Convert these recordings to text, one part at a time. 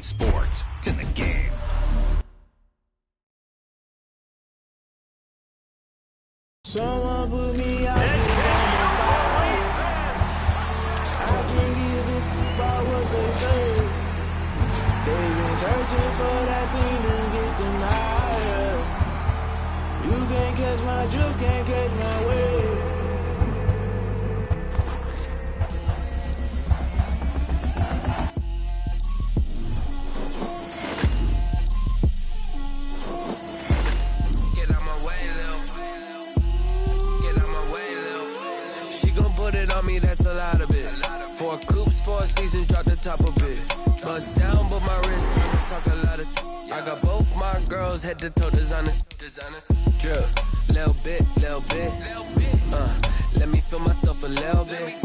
Talking sports. It's in the game. Someone put me out here on the fire. I can't give a shit about what they say. They've been searching for that thing to get them higher. You can't catch my drift, can't catch my wave. That's a lot of it. 4 coops, 4 seasons, drop the top of it. Bust down, but my wrist, talk a lot of. I got both my girls head to toe designer. Drip, little bit. Let me feel myself a little bit.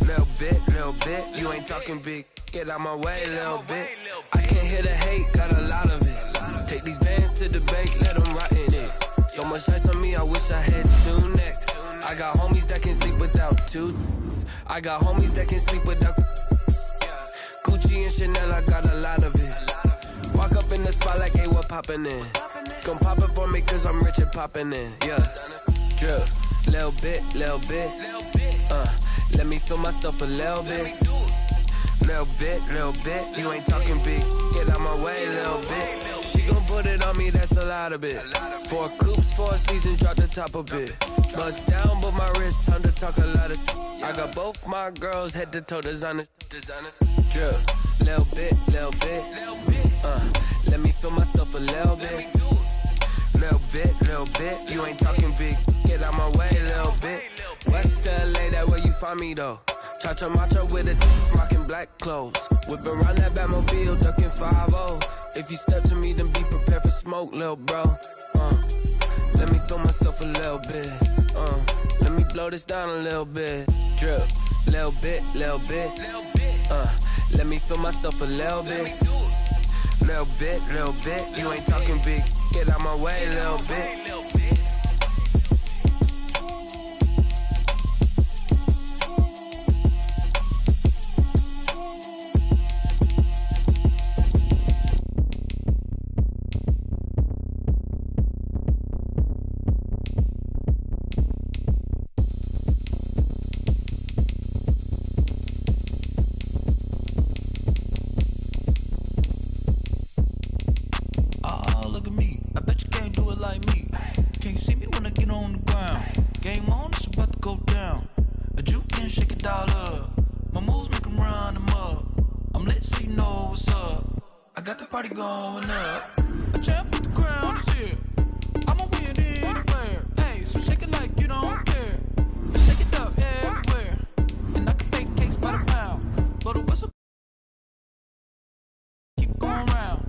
Little bit. You ain't talking big. Get out my way, little bit. I can't hear the hate, got a lot of it. Take these bands to the bank, let them rot in it. So much ice on me, I wish I had 2 necks. I got homies that can sleep without 2. I got homies that can sleep without Gucci and Chanel, I got a lot of it. Walk up in the spot like, hey, what poppin' in? Come pop it for me cause I'm rich and poppin' in. Yeah, drip, little bit. Let me feel myself a little bit. Little bit. You ain't talking big, get out my way, little bit. She gon' put it on me, that's a lot of it. 4 coops, 4 seasons, drop the top of it. Bust down, but my wrist, time to talk a lot of. I got both my girls head to toe designer. Drip, little bit. Let me feel myself a little bit. Little bit. You ain't talking big, get out my way, little bit. West LA, that where you find me though. Cha-cha matcha with a rockin' black clothes. Whip around that Batmobile, ducking 5-0. If you step to me, then be prepared for smoke, lil' bro. Let me feel myself a little bit. Let me blow this down a little bit. Drip, little bit. Let me feel myself a little bit. Little bit. You ain't talking big. Get out my way, little bit. Party going up. A champ with the crown is here. I'ma win anywhere. Hey, so shake it like you don't care. Shake it up everywhere. And I can bake cakes by the pound. Blow the whistle. Keep going round.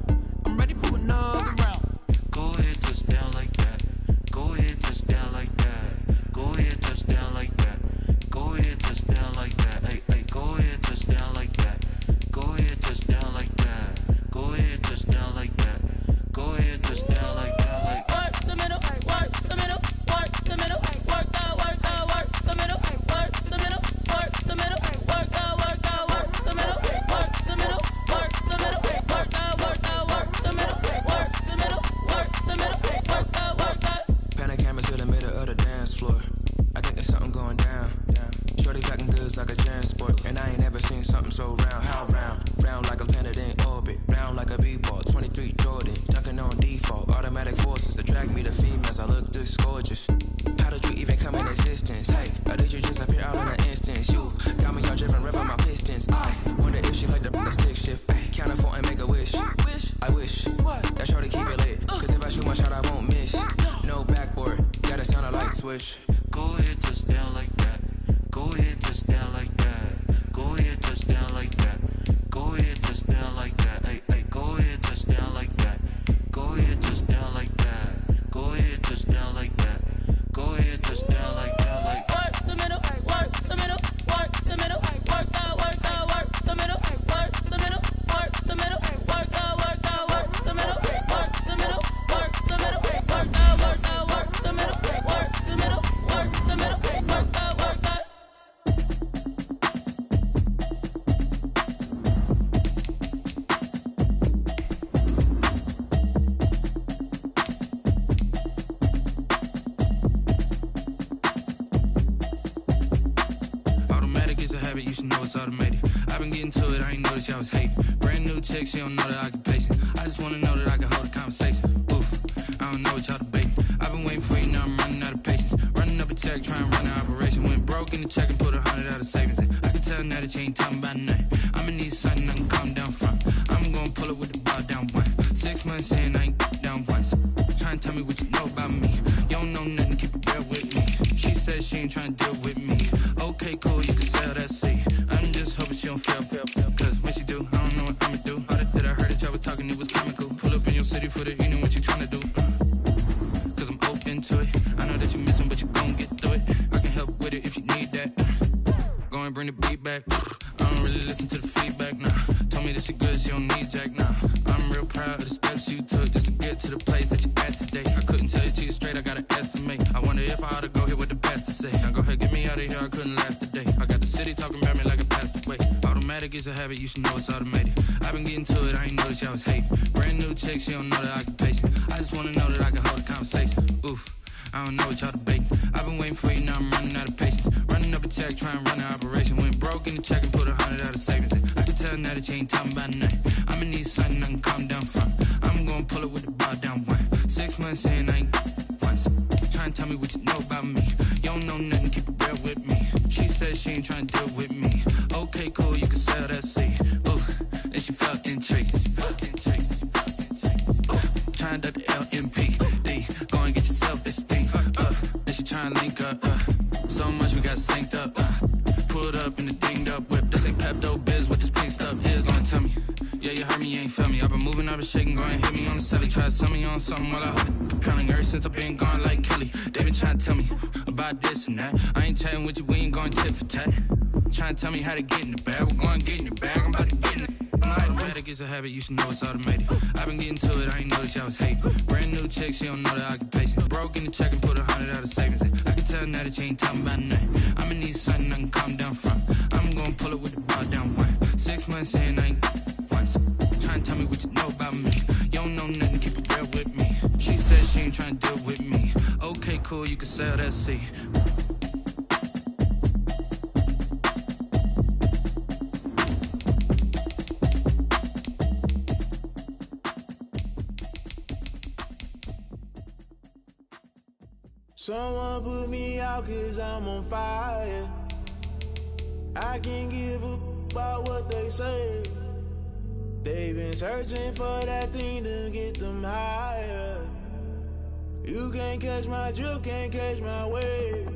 I'm ready for another round. Go ahead, touch down like that. Go ahead, touch down like that. Go ahead, touch down like that. Go ahead, touch down like that. Hey, go ahead, touch down like that. Go ahead, touch down like that. Go ahead, touch down like that. Go ahead, touch down like that. Like work the middle, work the middle, work the middle, work the middle, work the middle, work the middle, work the middle, work the middle, work the middle, work the middle, work the middle, work the middle, work the. Pan the camera to the middle of the dance floor. I think there's something going down. Shorty packing goods like a transport, and I ain't ever seen something so round. How round? Round like a planet in orbit, round like a b-ball. 23 Jordan, dunking on default. Automatic forces attract me to females. I look this gorgeous. How did you even come in existence? Hey, or did you just appear out in an instance? You got me all driven, revving my pistons. I wonder if she like the stick shift. Hey, count it 4 and make a wish. I wish that shorty keep it lit. Cause if I shoot my shot, I won't miss. No backboard, gotta sound a light switch. Go ahead, touch down like that. Go ahead, touch down like that. Go ahead, touch down like that. Go ahead, touch down like that. Hey, go ahead, touch down like that. Go ahead, touch down like that. Go ahead, touch down like that. Go ahead, touch down like that. Like work the middle, work the middle, work the middle, work the middle, work the middle, work the middle, work the middle, work the middle, work the middle, work the middle, work the middle, work the middle, work the middle, work the middle, work the chick, she don't know that I can pace it. I just wanna know that I can hold a conversation. Oof, I don't know what y'all debating. I've been waiting for you, now I'm running out of patience. Running up a check, trying to run an operation. Went broke in the check and put 100 out of savings in. I can tell now that you ain't talking about nothing. I'ma need something I can calm down from. I'm gonna pull it with the bar down one. 6 months in, I ain't down once. Trying to tell me what you know about me. You don't know nothing, keep it real with me. She said she ain't trying to deal with me. Okay, cool, you can sell that seat. I'm just hoping she don't fail. Cause when she do, I don't know what I'ma do. All that I heard that y'all was talking, it was comical. Pull up in your city for the evening, what you trying to do? Cause I'm open to it. I know that you missing, but you gon' get through it. I can help with it if you need that. Go and bring the beat back. I don't really listen to the feedback, nah. Told me that she good, she don't need jack, nah. I'm real proud of the steps you took just to get to the place that you at today. I couldn't tell you to you straight, I gotta estimate. I wonder if I ought to go here with the best to say. Now go ahead, get me out of here, I couldn't last today. I got the city talking about me like a passed away. Automatic is a habit, you should know it's automated. I've been getting to it, I ain't noticed y'all was hating. Brand new chick, she don't know that I can pace it. I just wanna know that I can hold a conversation. Oof, I don't know what y'all debating. I've been waiting for you, now I'm running out of patience. Running up a check, trying to run an operation. Went broke in the check and put 100 out of savings in. I can tell now that you ain't talking about nothing. I'ma need something I can calm down from. I'm gonna pull it with the bar down one. 6 months in, I ain't once. Trying to tell me what you know about me. You don't know nothing, keep it real with me. She said she ain't trying to deal with me. Okay, cool, you can sell that seat. Ooh, and she felt intrigued. Trying to the LMPD. Go and get yourself esteem. And she trying to link up. So much we got synced up. Pulled up in the dinged up whip. This ain't Pepto Biz with this pink stuff. Here's gonna tell me. Yeah, you heard me, you ain't felt me. I've been moving, I've been shaking, go and hit me on the celly. Try to sell me on something while I hold it compelling. Ever since I've been gone like Kelly, they been trying to tell me about this and that. I ain't chatting with you, we ain't going tit for tat. Trying to tell me how to get in the bag. We're going to get in the bag, I'm about to get in it. Automatic is a habit, you should know it's automated. I've been getting to it, I ain't noticed y'all was hating. Brand new chick, she don't know that I can pace it. Broke in the check and put 100 out of savings in. I can tell now that you ain't talking about nothing. I'ma need something I can calm down from. I'm gonna pull it with the bar down one. 6 months in, I ain't once. Trying to tell me what you know about me. You don't know nothing, keep it real with me. She said she ain't trying to deal with me. Okay, cool, you can sell that seat. Someone put me out cause I'm on fire. I can't give up about what they say. They've been searching for that thing to get them higher. You can't catch my drift, can't catch my wave.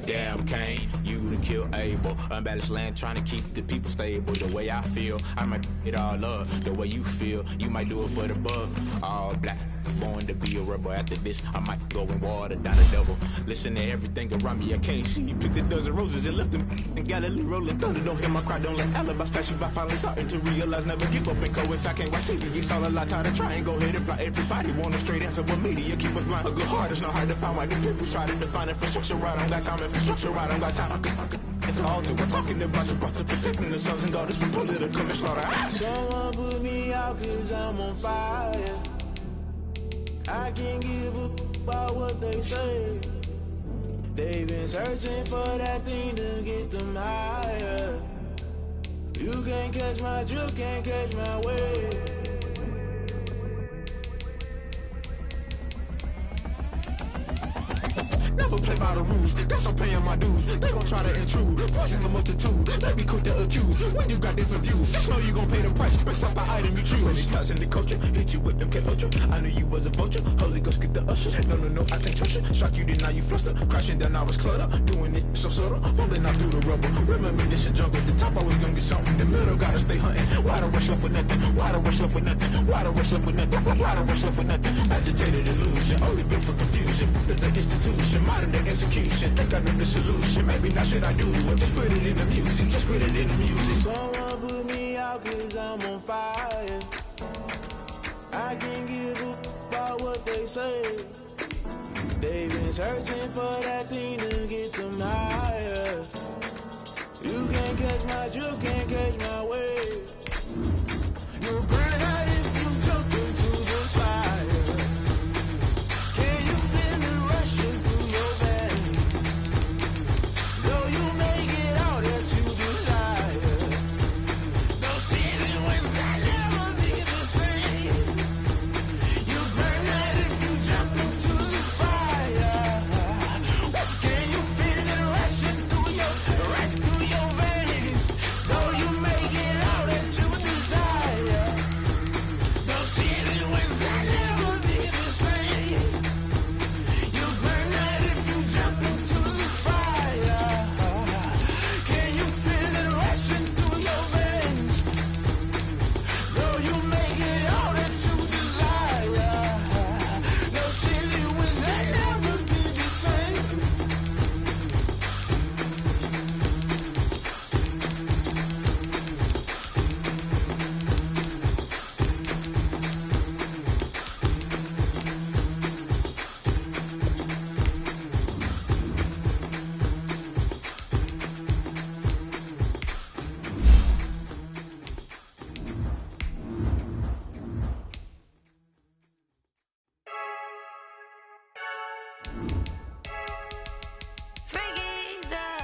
Damn Kane, you done kill Abel. Unbalanced land trying to keep the people stable. The way I feel, I might it all up. The way you feel, you might do it for the bug. All black, born to be a rebel. After this, I might go and water down the devil. Listen to everything around me, I can't see. You picked a dozen roses and left them in Galilee rolling thunder. Don't hear my cry, don't let alibi splash you. I finally starting to realize, never give up and coincide. Can't watch TV, it's all a lot. Tired of trying, go ahead and fly. Everybody want a straight answer, but media keep us blind. A good heart is not hard to find. Why the people try to define infrastructure right? I don't got time, infrastructure right, I don't got time. I could at the altar, we're talking about you, about to protecting the sons and daughters from political and slaughter. Someone put me out cause I'm on fire. I can't give up about what they say. They've been searching for that thing to get them higher. You can't catch my drift, can't catch my wave. Never play by the rules, guess I'm paying my dues. They gon' try to intrude, poison the multitude. They be quick to accuse, when you got different views. Just know you gon' pay the price, based off the item you choose. Many times in the culture, hit you with them K-Ultra. I knew you was a vulture, Holy Ghost get the ushers. No, I can't trust you. Shock you, then now you fluster. Crashing down, I was cluttered. Doing this so subtle, fumbling out through the rubble. Remember this and jungle, the top always gonna get something. The middle gotta stay hunting. Why the rush left with nothing? Why the rush left with nothing? Why the rush left with nothing? Why the rush left with nothing? Agitated illusion, only built for confusion. The institution, modern day execution. Think I know the solution, maybe not should I do it. Just put it in the music, just put it in the music. Someone put me out cause I'm on fire. I can't give up about what they say. They've been searching for that thing to get them higher. You can't catch my drift, can't catch my wave. You'll burn out if you jump into the fire. Can you feel it rushing through your veins? Though you make it all that you desire. No season when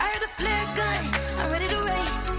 I heard the flare gun, I'm ready to race.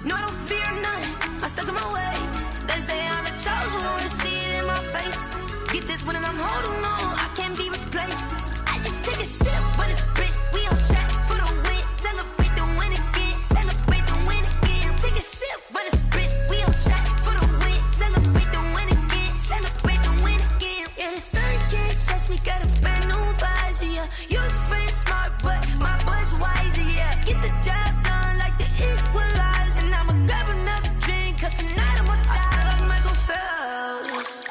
No, I don't fear none, I'm stuck in my ways. They say I'm the chosen one, to see it in my face. Get this when I'm holding on, I can't be replaced. I just take a sip, but it's split, we on track for the win. Celebrate the win again, celebrate the win again. Take a sip, but it's split, we on track for the win. Celebrate the win again, celebrate the win again. Yeah, the sun can't touch me, got a brand new visor, yeah. Your friend smart, but my boy's wiser, yeah. Get the job done like the equalizer. And I'ma grab another drink, cause tonight I'ma die like Michael Phelps.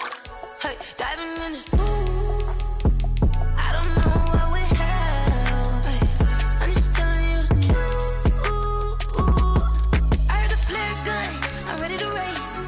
Hey, diving in this pool, I don't know what would help. Hey, I'm just telling you the truth. I heard the flare gun, I'm ready to race.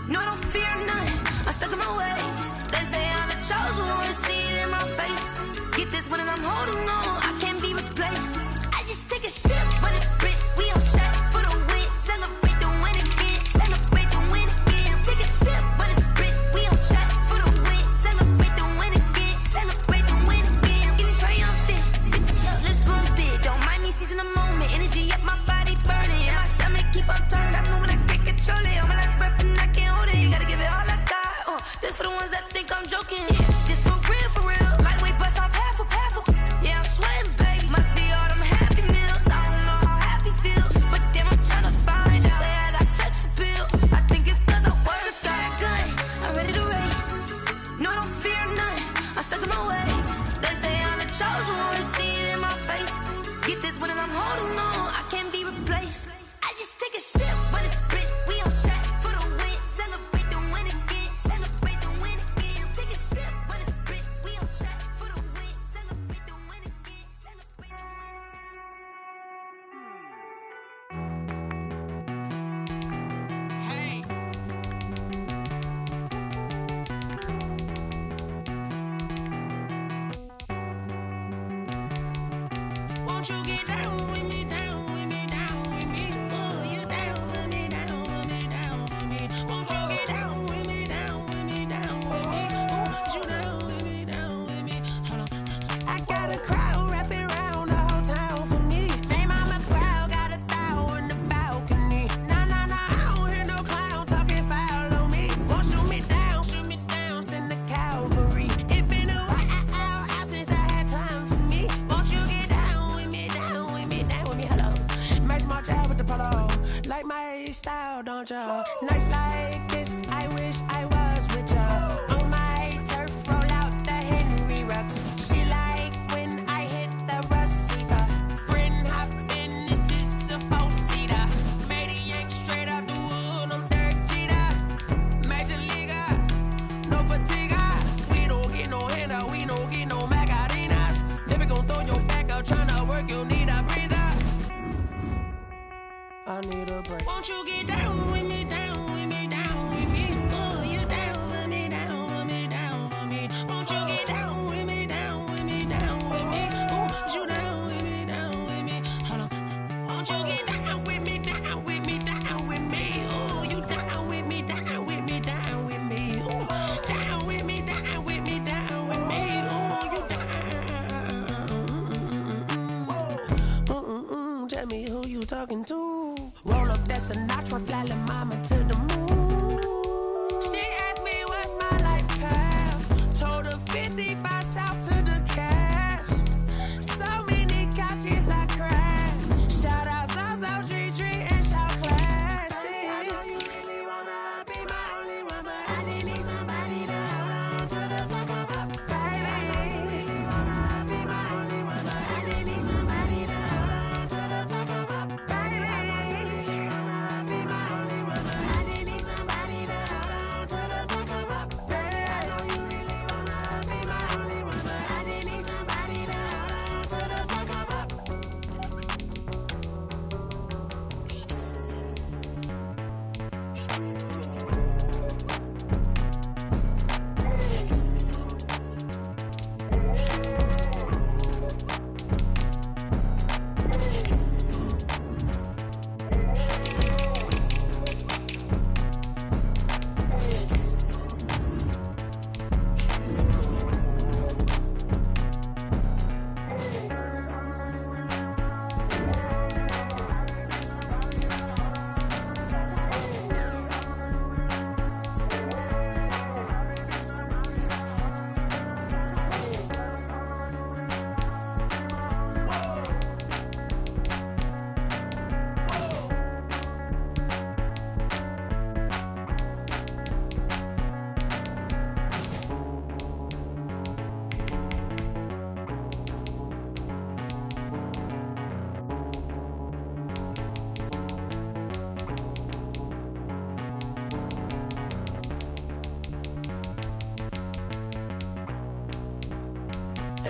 No, I don't fear none, I'm stuck in my ways. They say I'm the chosen one, to see it in my face. Get this when I'm holding on, I can't be replaced. I just take a sip, but it's split, we on track for the win. Celebrate the win again, celebrate the win again. Take a sip, but it's split, we on track for the win. Celebrate the win again, celebrate the win again. Getting triumphant, let's bump it. Don't mind me seizing the moment, energy up my body burning. And my stomach keep on turning, stop moving, I can't control it. On my last breath and I can't hold it, you gotta give it all I got. This for the ones that think I'm joking. This for real, lightweight bust off half a. Yeah, I'm sweating, babe. Must be all them happy meals. I don't know how happy feels, but damn, I'm trying to find out. Say I got sex appeal. I think it's cause I wear a fat gun. I'm ready to race. No, I don't fear none, I'm stuck in my ways. They say I'm the chosen one, to see it in my face. Get this when I'm holding on, I can't be replaced. I just take a sip, but it's split, we on track for the win. Celebrate the win again, celebrate the win again. Take a sip, but it's split, we on track for the win. Celebrate the win again, celebrate the win again. Won't you get down with me, down with me, down with me? Oh, you down with me, down with me, down with me. Won't you get down with me, down with me, down with me? Oh, you down with me, down with me? Hold on. I got a crowd wrapping around the whole town for me. Name on my crowd, got a thou in the balcony. Nah, I don't hear no clown talking foul on me. Won't shoot me down, send the cavalry. It been a while since I had time for me. Won't you get down with me, down with me, down with me? Hello. Max my job with the polo. Like my style, don't ya? Nights like this, I wish I was with ya. On my turf, roll out the Henry Rux. She like when I hit the receiver. Friend hop in, this is a four-seater. Made a yank straight out the wood, I'm Derek Jeter. Major leaguer, no fatigue. We don't get no handout, we don't get no Macarinas. Never gon' throw your back out, tryna work, you need a breather. I need a break. Won't you get down with me, down with me, down with me? Oh, you down with me, down with me, down with me? Won't you get down with me, down with me, down with me? Oh, you down with me, down with me? Hold on. Won't you get down with me, down with me, down with me? Oh, you down with me, down with me, down with me? Oh, down with me, down with me, down with me? Oh, you down. Tell me who you talking to. Roll up that Sinatra, fly la mama to the moon. She asked me what's my life path. Told her 55 south to the cab. So many couches I cried. Shout out South Street and shout classic. I know you really wanna be my only one, but I didn't need somebody to hold on to the second cup. Baby, I know you really wanna be my only one, but I didn't need somebody to hold on to the second cup. Baby, I know you really wanna be my only one, but I didn't need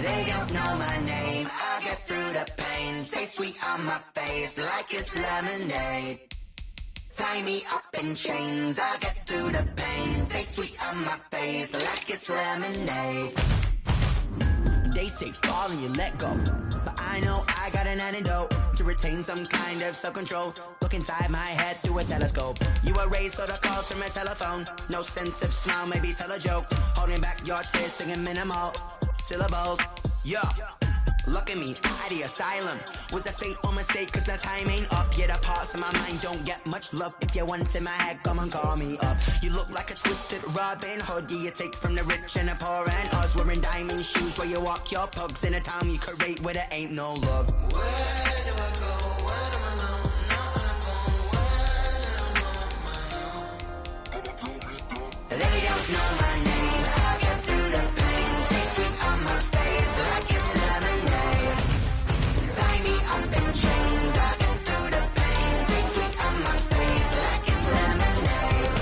They don't know my name, I get through the pain. Taste sweet on my face like it's lemonade. Tie me up in chains, I get through the pain. Taste sweet on my face like it's lemonade. They say fall and you let go, but I know I got an antidote to retain some kind of self-control. Look inside my head through a telescope. You erase all the calls from a telephone. No sense of smile, maybe tell a joke. Holding back your tears, singing minimal syllables. Yeah, look at me, at the asylum. Was a fate or mistake, cause the time ain't up. Yet the parts of my mind don't get much love. If you want in my head, come and call me up. You look like a twisted Robin Hood. You take from the rich and the poor and us. Wearing diamond shoes where you walk your pugs in a town you create where there ain't no love. Where do I go? Where am I alone? Not on the phone. Where am I on my own? They don't know my name. I get through the pain. Taste sweet on my face like it's lemonade. Tie me up in chains. I get through the pain. Taste sweet on my face like it's lemonade.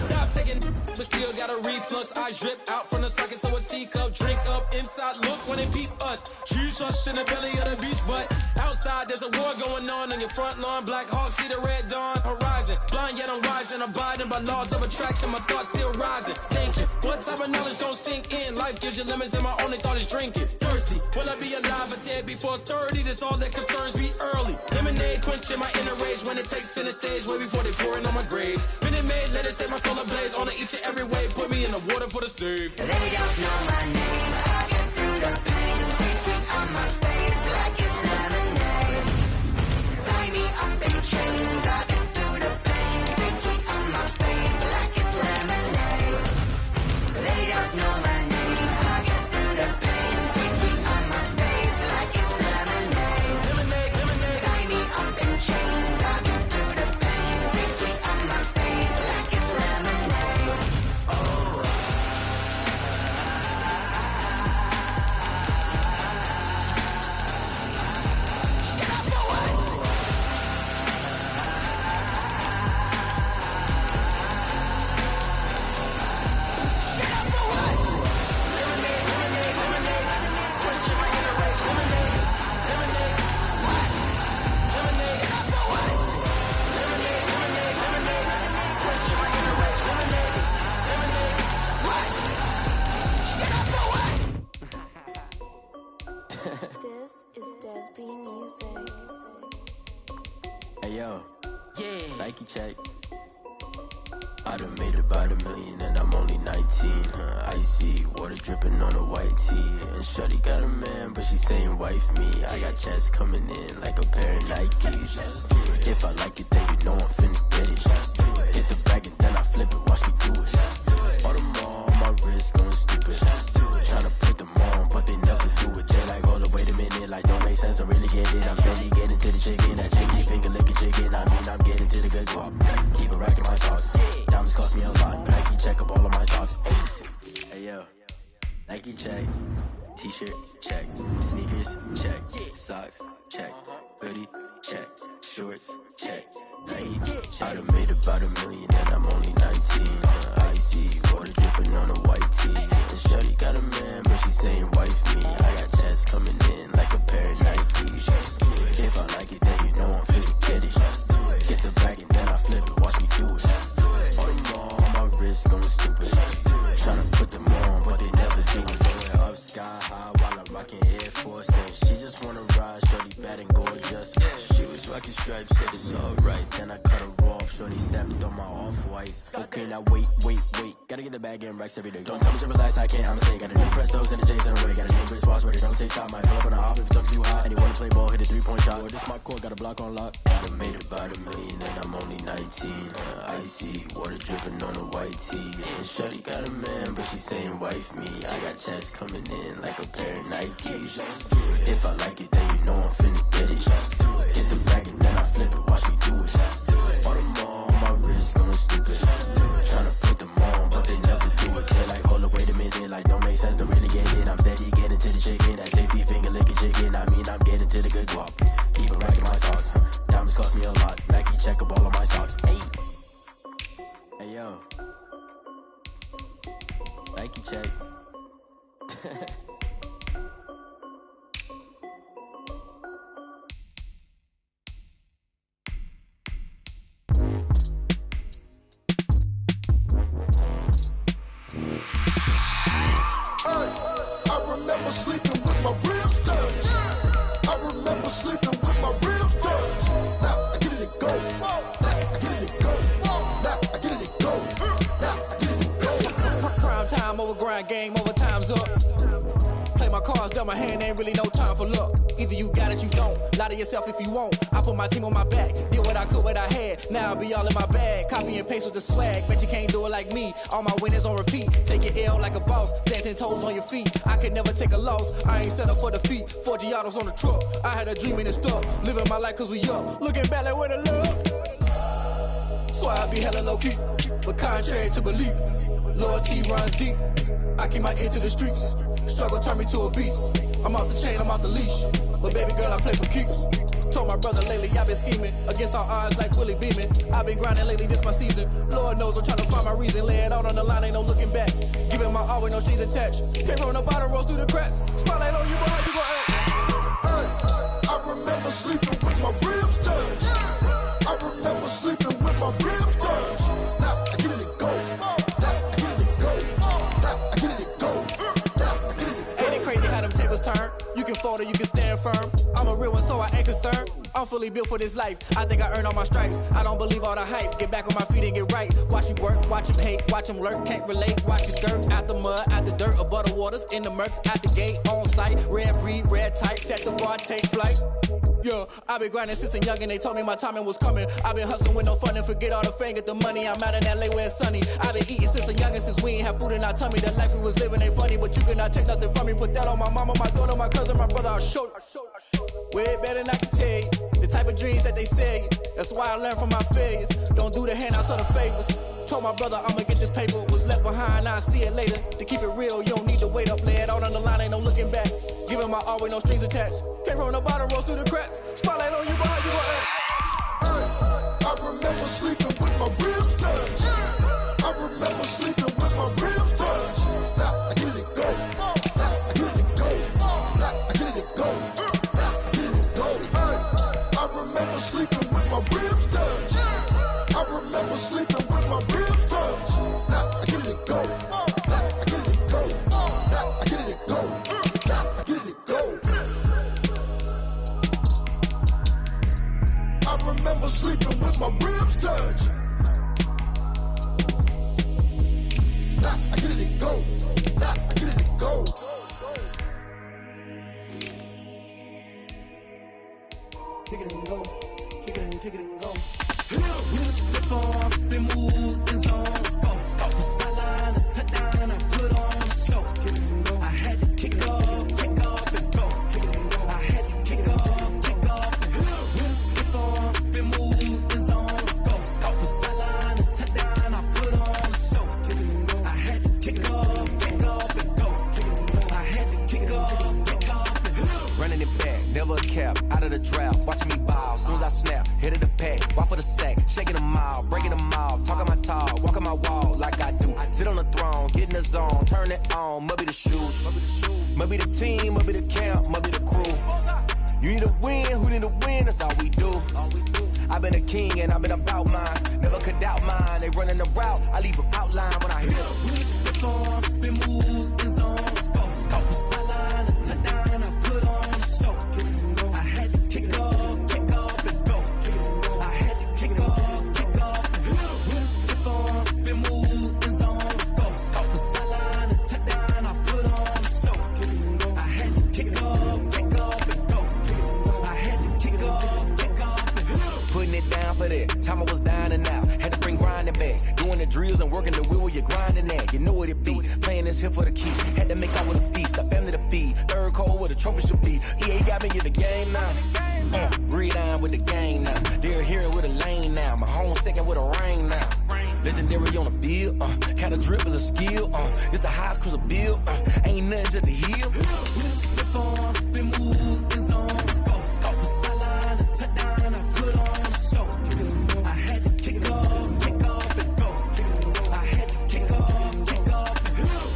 Stop taking, but still got a reflux. I drip out from the socket to a teacup. Drink up inside, look when they peep us. Huge us in the belly of the beach, but outside there's a war going on your front lawn. Black Hawk, see the red dawn horizon. Blind yet I'm rising, abiding by laws of attraction. My thoughts still rising. Thank you. What type of knowledge don't sink in? Life gives you lemons and my only thought is drinking. Thirsty, will I be alive or dead before 30? That's all that concerns me early. Lemonade quenching my inner rage when it takes center stage way before they pour it on my grave. Minute Maid, let it set my soul ablaze on each and every way. Put me in the water for the save. They don't know my name. I get through the pain. Taste sweet on my face like it's lemonade. Tie me up in chains. I get through the pain. Taste sweet on my face like it's lemonade. They don't know my name. I get through the pain. Taste sweet on my face like it's lemonade. Tie me up in chains. I get through the pain. Taste sweet on my face like it's lemonade. Oh. This is Desby Music. Hey yo, yeah, Nike check. I done made about $1 million and I'm only 19. Icy water dripping on a white tee. And shorty got a man, but she saying wife me. I got checks coming in like a pair of Nikes. If I like it, then you know I'm finna get it. Hit the bag and then I flip it, watch me do it. All them on my wrist going stupid. Tryna put them on, but they never do it. They like, hold up, wait a minute, like don't make sense, don't really get it. I'm steady getting to the chicken, that chicken finger licking chicken. I mean, I'm getting to the good guap. Keep a rack in my sauce. Diamonds cost me a lot. Nike check up all of my stocks. Hey yo, Nike check. T-shirt check. Sneakers check. Socks check. Hoodie check. Shorts check. Nike check. I done made about $1 million and I'm only 19. Icy water dripping on a white tee. And shorty got a man, but she saying wife me. I got checks coming in like a pair of Nikes. If I like it, then you know I'm finna get it. Get the bag and then I flip it, watch me do it. All them on my wrist going stupid. Tryna put them on, but they never do it. Going up sky high while I'm rocking Air Force. And she just wanna ride, shorty bad and gorgeous. She was rocking stripes, said it's alright. Then I cut her off, shorty stepped on my off-whites. Okay, now wait. Gotta get the bag and racks every day. Don't tell me to relax, I can't, I'm saying. Got a new Prestos and a Jason away. Got a new wristwatch where they don't take time. Might pull up on a hop if it's up too hot. And you wanna play ball, hit a 3-point shot. Or this my court, got a block on lock. I done made about $1 million and I'm only 19. Icy water dripping on a white tee. And shorty got a man, but she saying wife me. I got checks coming in like a pair of Nikes. If I like it, then you know I'm finna get it. Hit the bag and then I flip it, watch me do it. All them on my wrist going stupid. Tryna put them on, but they never do it. They're like, hold up, wait a minute, like don't make sense, don't really get it. I'm steady getting to the chicken, that tasty finger licking chicken. I mean, I'm getting to the good guap. Keep a rack in my socks. Diamonds cost me a lot. Nike check up all of my stocks. Hey yo, Nike check. dealt my hand, ain't really no time for luck. Either you got it, you don't. Lie to yourself if you won't. I put my team on my back, did what I could, what I had. Now I be all in my bag, copy and paste with the swag. Bet you can't do it like me. All my winners on repeat. Take your L like a boss, stand 10 toes on your feet. I can never take a loss. I ain't set up for defeat. 4 Giottos on the truck. I had a dream and it's stuck. Living my life cause we up. Looking back like where the love. So I be hella low key, but contrary to belief, loyalty runs deep. I keep my ear to the streets. Struggle turned me to a beast. I'm off the chain, I'm off the leash. But baby girl, I play for keeps. Told my brother lately, I've been scheming against all odds like Willie Beeman. I've been grinding lately, this my season. Lord knows I'm trying to find my reason. Lay it out on the line, ain't no looking back. Giving my all with no strings attached. Came from the bottom, rose through the cracks. Spotlight on you, boy, how you gon' act? I remember sleeping with my ribs touched. I remember sleeping with my ribs touched. Now I get it go. Now I get it go. Now I get it go. Now I get it go. Ain't it crazy how them tables turn? You can fold or you can stand firm. I'm a real one, so I ain't concerned. I'm fully built for this life. I think I earned all my stripes. I don't believe all the hype. Get back on my feet and get right. Watch you work, watch him hate, watch him lurk. Can't relate, watch you skirt. Out the mud, out the dirt, above the waters, in the murks, out the gate, on site. Red breed, red type, set the bar, take flight. Yeah, I been grinding since a youngin', they told me my timing was coming. I been hustling with no fun and forget all the fame, get the money. I'm out in LA where it's sunny. I been eating since a youngin', since we ain't have food in our tummy. The life we was living ain't funny, but you cannot take nothing from me. Put that on my mama, my daughter, my cousin, my brother, I'll show you. Way better than I can tell you. The type of dreams that they sell you. That's why I learned from my failures. Don't do the handouts or the favors. Told my brother I'ma get this paper. Was left behind, I'll see it later. To keep it real, you don't need to wait up. Lay it out on the line, ain't no looking back. Giving my all with no strings attached. Came from the bottom, rose through the cracks. Spotlight on you, boy, how you gon' act? I remember sleeping with my ribs touched. I remember sleeping with my ribs touched. Now I get it go. Now I get it go. Now I get it go. Now I get it go. I remember sleeping with my ribs touched. I remember sleeping with my ribs touched. Now I get it go. Now I get it go. Now I get it go. Now I get it go. I remember sleeping with my ribs touched. Now I get it go. Now I get it go. Kick it and go. Kick it and go. We'll slip on, spin, move, and zone, scope. From sideline to touchdown, I put on a show. I had to kick off and go. I had to kick off and go. We'll slip on, spin, move, and zone, scope. From sideline to touchdown, I put on a show. I had to kick off and go. I had to kick off and go. Running it back, never a cap, out of the drought. Watching me ball, soon as I snap, head of the pack, walk for the sack, shaking them out, breaking them out, talking my talk, walking my wall like I do. Sit on the throne, get in the zone, turn it on, must be the shoes, must be the team, must be the camp, must be the crew. You need a win, who need a win, that's all we do. I've been a king and I've been about mine, never could doubt mine. They running the route, I leave them outline when I hit them. We slip on, spin, move, and zone, scope. From sideline to touchdown, I put on a show. I had to kick off and go. I had to kick off and go. We slip on, spin, move, and zone, scope. From sideline to touchdown, I put on a show. I had to kick off and go. I had to kick off and go. Putting it down for that, time I was down and out. Had to bring grinding back, doing the drills and working the wheel where you're grinding at. You know what it be, playing this here for the keys. Had to make out with a feast, a family to feed. Third cold where the trophy should be. EA got me in the game now. Breathe down with the game now. They're here with a lane now. My home second with a rain now. Legendary on the field, kinda drip is a skill. It's the highest cruiser bill, ain't nothing just to heal. We slip on, spin, move, and zone, scope. From sideline to touchdown, I put on a show. I had to kick off and go. I had to kick off and go.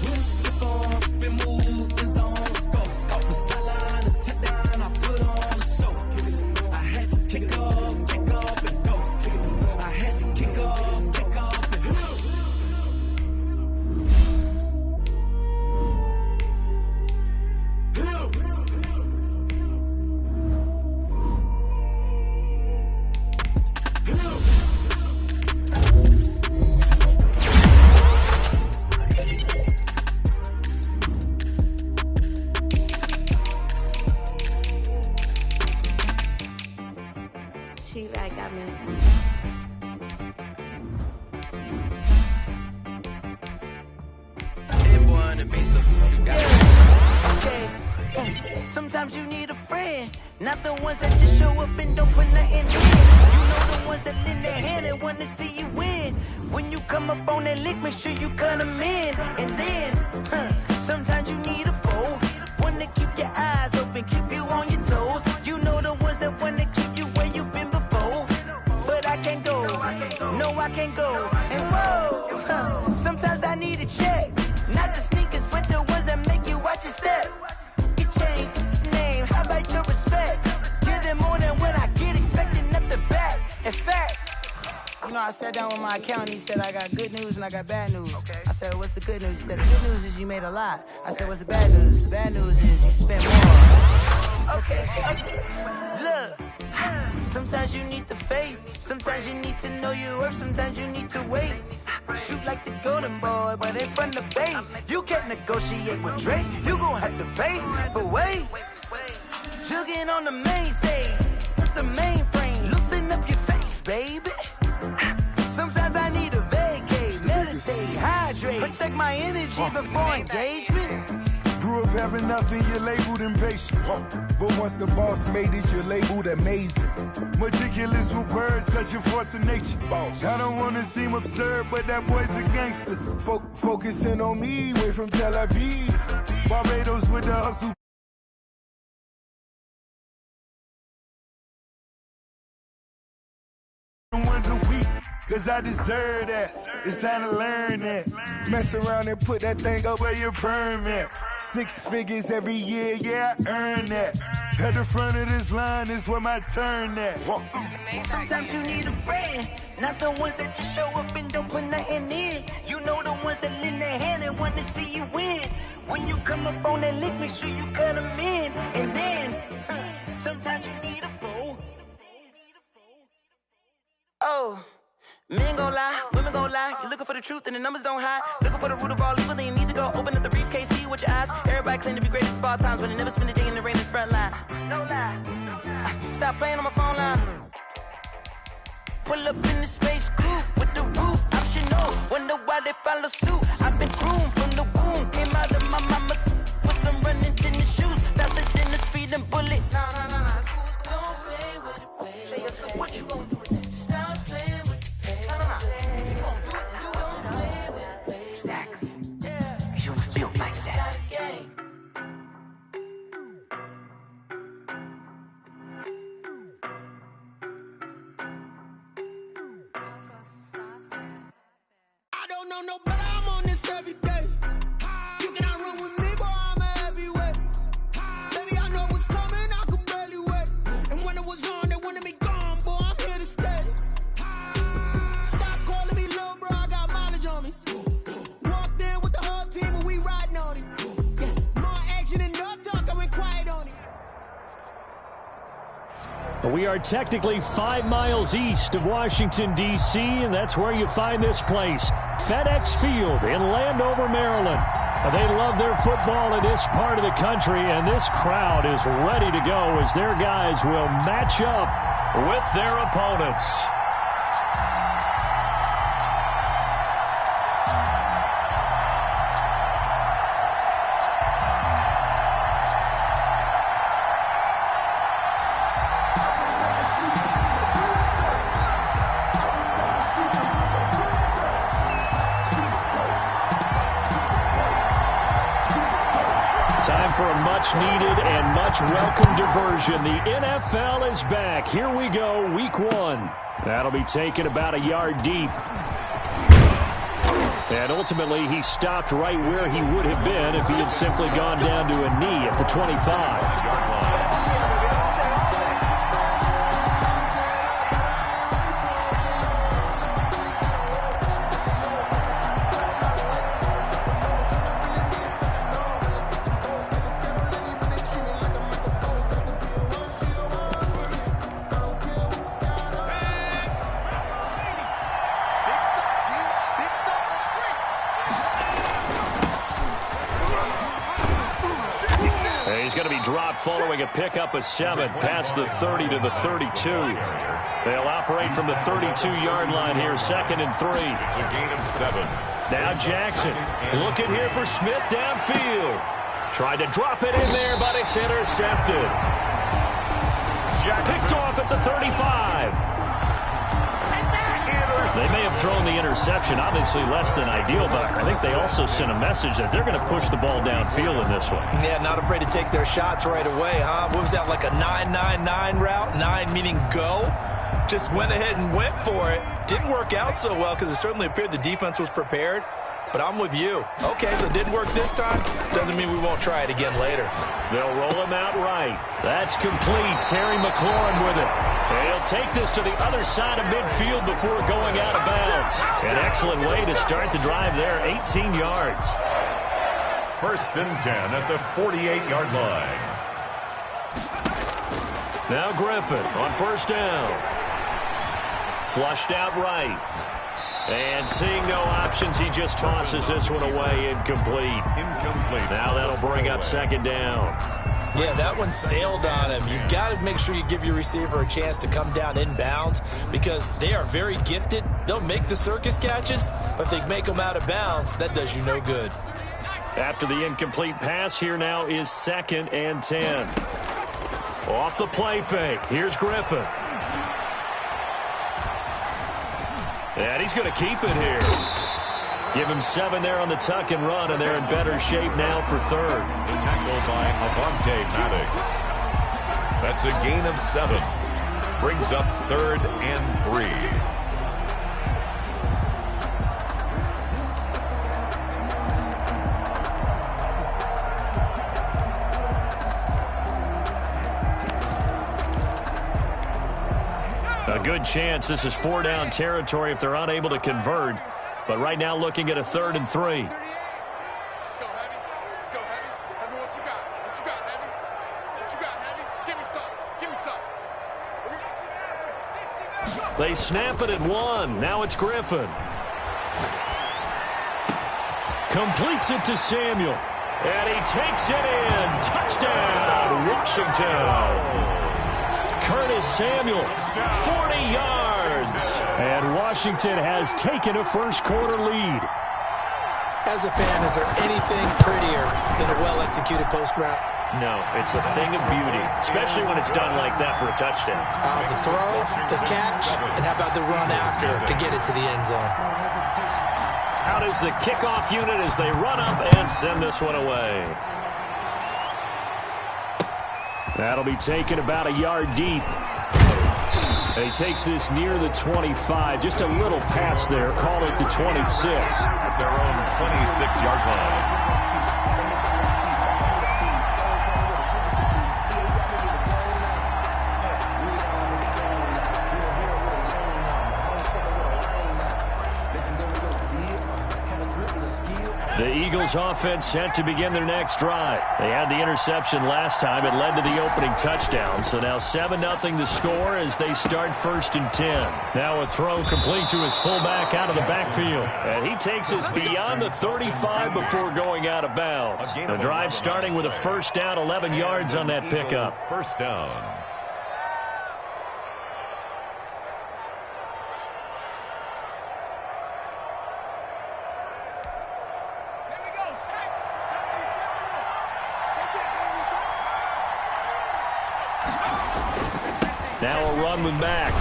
We slip on, spin, move, and zone, scope. From sideline to touchdown, I put on a show. I had to kick off and go. I had to kick off and go. niggas. Okay. Sometimes you need a friend, not the ones that just show up and don't put nothing in. You know the ones that lend their hand and want to see you win. When you come up on that lick, make sure you cut them in. And then, sometimes you need a foe, one to keep your eyes open, keep you on your toes. You know the ones that want to keep you where you've been before. But I can't go, no I can't go. And whoa, sometimes I need a check, not the sneakers, but the ones that make you watch your step. You change name, how about your respect? Give them more than what I get, expecting up the back. In fact, you know, I sat down with my accountant, he said I got good news and I got bad news. Okay. I said, what's the good news? He said, the good news is you made a lot. I said, what's the bad news? The bad news is you spent more. Okay. Look, sometimes you need the faith, sometimes you need to know your worth, sometimes you need to wait. Shoot like the golden boy, but in front of Bay. You can't negotiate with Drake, you gon' have to pay. But wait, jugging on the main stage, with the mainframe, loosen up your face, baby. Sometimes I need a vacate, meditate, hydrate, protect my energy before engagement. Grew up having nothing, you're labeled impatient. But once the boss made it, you're labeled amazing. Meticulous with words, such a force of nature. Boss. I don't wanna seem absurd, but that boy's a gangster. Focusing on me, way from Tel Aviv. Barbados with the hustle. Once a week, cause I deserve that. It's time to learn that. Mess around and put that thing up where your permit. 6 figures every year, yeah, I earn that. At the front of this line is where my turn at. Sometimes you need a friend, not the ones that just show up and don't put nothing in. You know the ones that lend their hand and want to see you win. When you come up on that lick, make sure you cut them in. And then, sometimes you need a foe. Oh, men gon' lie, women gon' lie. You're looking for the truth and the numbers don't hide. Looking for the root of all evil, then you need to go open up the briefcase, see with your eyes. Everybody claim to be greatest of all times, but they never spend a day in the rain in the front line. No lie, stop playing on my phone line. Pull up in the space coupe with the roof optional. Wonder why they follow suit. I've been groomed from the womb, came out of my mama with some running tennis shoes, faster than the speeding bullet. Nah, it's cool, Don't play with it, baby. Say so what you gon' do? No, but I'm on this every day. You cannot run with me, boy, I'm a heavyweight. Baby, I know what's coming, I could barely wait. And when it was on, they wanted me gone, boy, I'm here to stay. Stop calling me little bro, I got mileage on me. Walked in with the whole team and we riding on it. Yeah, more action and no talk, I went quiet on it. We are technically 5 miles east of Washington, D.C., and that's where you find this place, FedEx Field in Landover, Maryland. They love their football in this part of the country, and this crowd is ready to go as their guys will match up with their opponents. Time for a much-needed and much-welcome diversion. The NFL is back. Here we go, week 1. That'll be taken about a yard deep. And ultimately, he stopped right where he would have been if he had simply gone down to a knee at the 25-yard line. drop following a pickup of 7 past the 30 to the 32. They'll operate from the 32-yard line here, 2nd and 3. It's a gain of 7. Now Jackson looking here for Smith downfield. Tried to drop it in there, but it's intercepted. Picked off at the 35. They may have thrown the interception, obviously less than ideal, but I think they also sent a message that they're going to push the ball downfield in this one. Yeah, not afraid to take their shots right away, huh? What was that, like a 9-9-9 route? 9 meaning go? Just went ahead and went for it. Didn't work out so well because it certainly appeared the defense was prepared. But I'm with you. Okay, so it didn't work this time. Doesn't mean we won't try it again later. They'll roll him out right. That's complete. Terry McLaurin with it. And he'll take this to the other side of midfield before going out of bounds. An excellent way to start the drive there. 18 yards. 1st and 10 at the 48-yard line. Now Griffin on 1st down. Flushed out right. And seeing no options, he just tosses this one away, incomplete. Now that'll bring up 2nd down. Yeah, that one sailed on him. You've got to make sure you give your receiver a chance to come down inbounds because they are very gifted. They'll make the circus catches, but if they make them out of bounds, that does you no good. After the incomplete pass, here now is 2nd and 10. Off the play fake. Here's Griffin. And he's going to keep it here. Give him 7 there on the tuck and run, and they're in better shape now for 3rd. The tackle by Avante Maddox. That's a gain of 7. Brings up 3rd and 3. A good chance this is 4-down territory if they're unable to convert. But right now looking at a 3rd and 3. Let's go, Heavy. Let's go, Heavy. Heavy, what you got? What you got, Heavy? What you got, Heavy? Give me some. Give me some. They snap it at 1. Now it's Griffin. Completes it to Samuel. And he takes it in. Touchdown, Washington. Curtis Samuel, 40 yards. And Washington has taken a first-quarter lead. As a fan, is there anything prettier than a well-executed post route? No, it's a thing of beauty, especially when it's done like that for a touchdown. The throw, the catch, and how about the run after to get it to the end zone? Out is the kickoff unit as they run up and send this one away. That'll be taken about a yard deep. And he takes this near the 25. Just a little pass there. Call it the 26. At their own 26-yard line. The Eagles offense set to begin their next drive. They had the interception last time. It led to the opening touchdown. So now 7-0 to score as they start 1st and 10. Now a throw complete to his fullback out of the backfield. And he takes us beyond the 35 before going out of bounds. The drive starting with a 1st down, 11 yards on that pickup. 1st down. Now a run with Mack.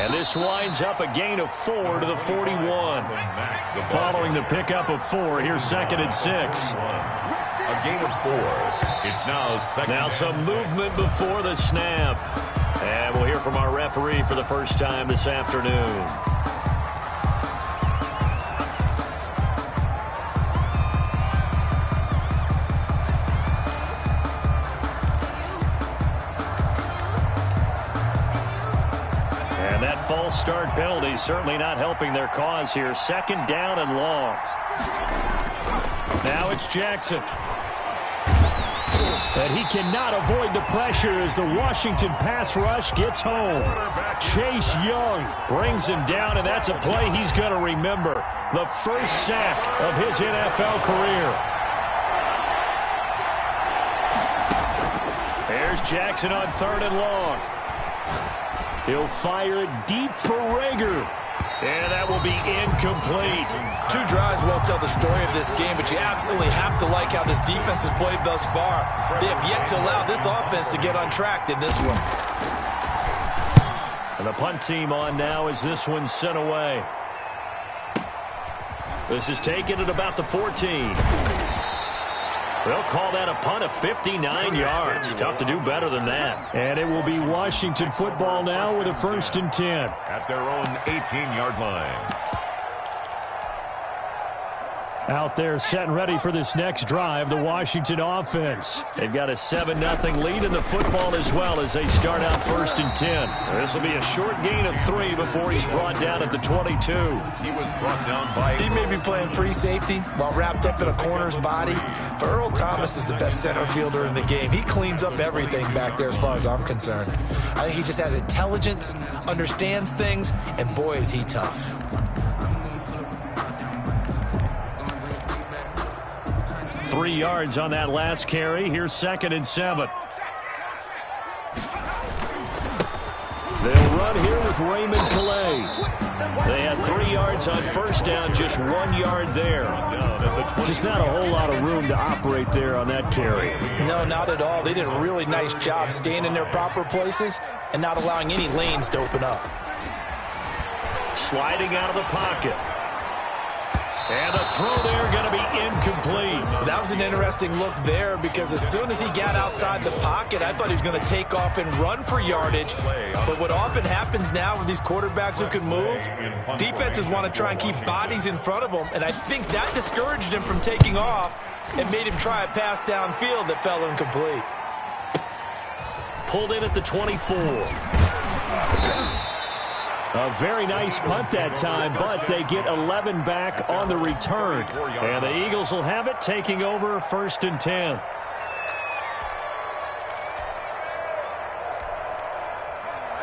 And this winds up a gain of 4 to the 41. Following the pickup of 4, here's 2nd and 6. A gain of 4. It's now 2nd. Now some movement before the snap. And we'll hear from our referee for the first time this afternoon. False start penalty certainly not helping their cause here. 2nd down and long. Now it's Jackson. But he cannot avoid the pressure as the Washington pass rush gets home. Chase Young brings him down, and that's a play he's going to remember. The first sack of his NFL career. Jackson on 3rd and long. He'll fire it deep for Rager. And that will be incomplete. 2 drives won't tell the story of this game, but you absolutely have to like how this defense has played thus far. They have yet to allow this offense to get on track in this one. And the punt team on now as this one's sent away. This is taken at about the 14. They'll call that a punt of 59 yards. Tough to do better than that. And it will be Washington football now with a 1st and 10. At their own 18-yard line. Out there set and ready for this next drive, the Washington offense. They've got a 7-0 lead in the football as well as they start out 1st and 10. This will be a short gain of 3 before he's brought down at the 22. He was brought down by... He may be playing free safety while wrapped up in a corner's body, but Earl Thomas is the best center fielder in the game. He cleans up everything back there as far as I'm concerned. I think he just has intelligence, understands things, and boy, is he tough. 3 yards on that last carry. Here's 2nd and 7. They'll run here with Raymond Calais. They had 3 yards on 1st down, just 1 yard there. Just not a whole lot of room to operate there on that carry. No, not at all. They did a really nice job staying in their proper places and not allowing any lanes to open up. Sliding out of the pocket. And the throw there going to be incomplete. That was an interesting look there because as soon as he got outside the pocket, I thought he was going to take off and run for yardage. But what often happens now with these quarterbacks who can move, defenses want to try and keep bodies in front of them, and I think that discouraged him from taking off and made him try a pass downfield that fell incomplete. Pulled in at the 24. A very nice punt that time, but they get 11 back on the return. And the Eagles will have it, taking over 1st and 10.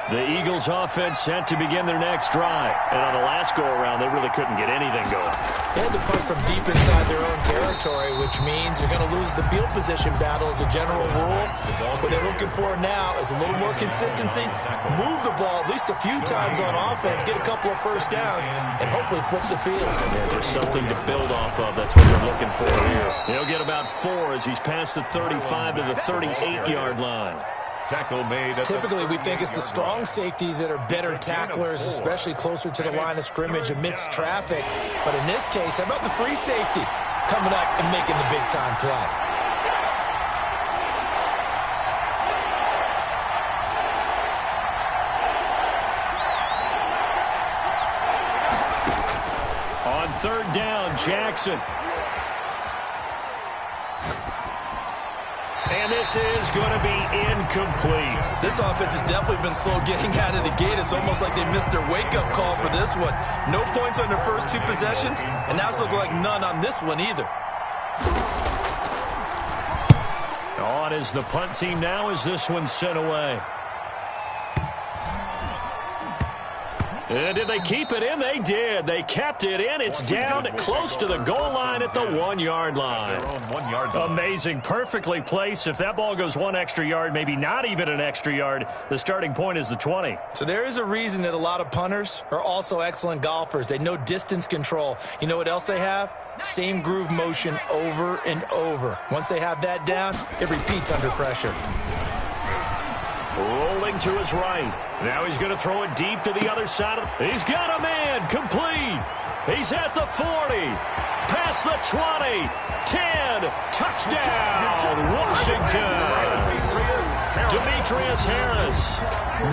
The Eagles offense set to begin their next drive. And on the last go-around, they really couldn't get anything going. They had to punt from deep inside their own territory, which means you're going to lose the field position battle as a general rule. What they're looking for now is a little more consistency, move the ball at least a few times on offense, get a couple of 1st downs, and hopefully flip the field. And there's something to build off of. That's what they're looking for here. He'll get about 4 as he's past the 35 to the 38-yard line. Tackle made. Typically, we think it's the strong safeties that are better tacklers, especially closer to the line of scrimmage amidst traffic. But in this case, how about the free safety coming up and making the big-time play? On 3rd down, Jackson. And this is going to be incomplete. This offense has definitely been slow getting out of the gate. It's almost like they missed their wake-up call for this one. No points on their first 2 possessions, and now it's looking like none on this one either. On is the punt team now as this one's sent away. And did they keep it in? They did. They kept it in. It's down close to the goal line at the 1-yard line. Amazing. Perfectly placed. If that ball goes 1 extra yard, maybe not even an extra yard, the starting point is the 20. So there is a reason that a lot of punters are also excellent golfers. They know distance control. You know what else they have? Same groove motion over and over. Once they have that down, it repeats under pressure. Rolling to his right. Now he's going to throw it deep to the other side. He's got a man. Complete. He's at the 40. Past the 20. 10. Touchdown, Washington. Demetrius Harris.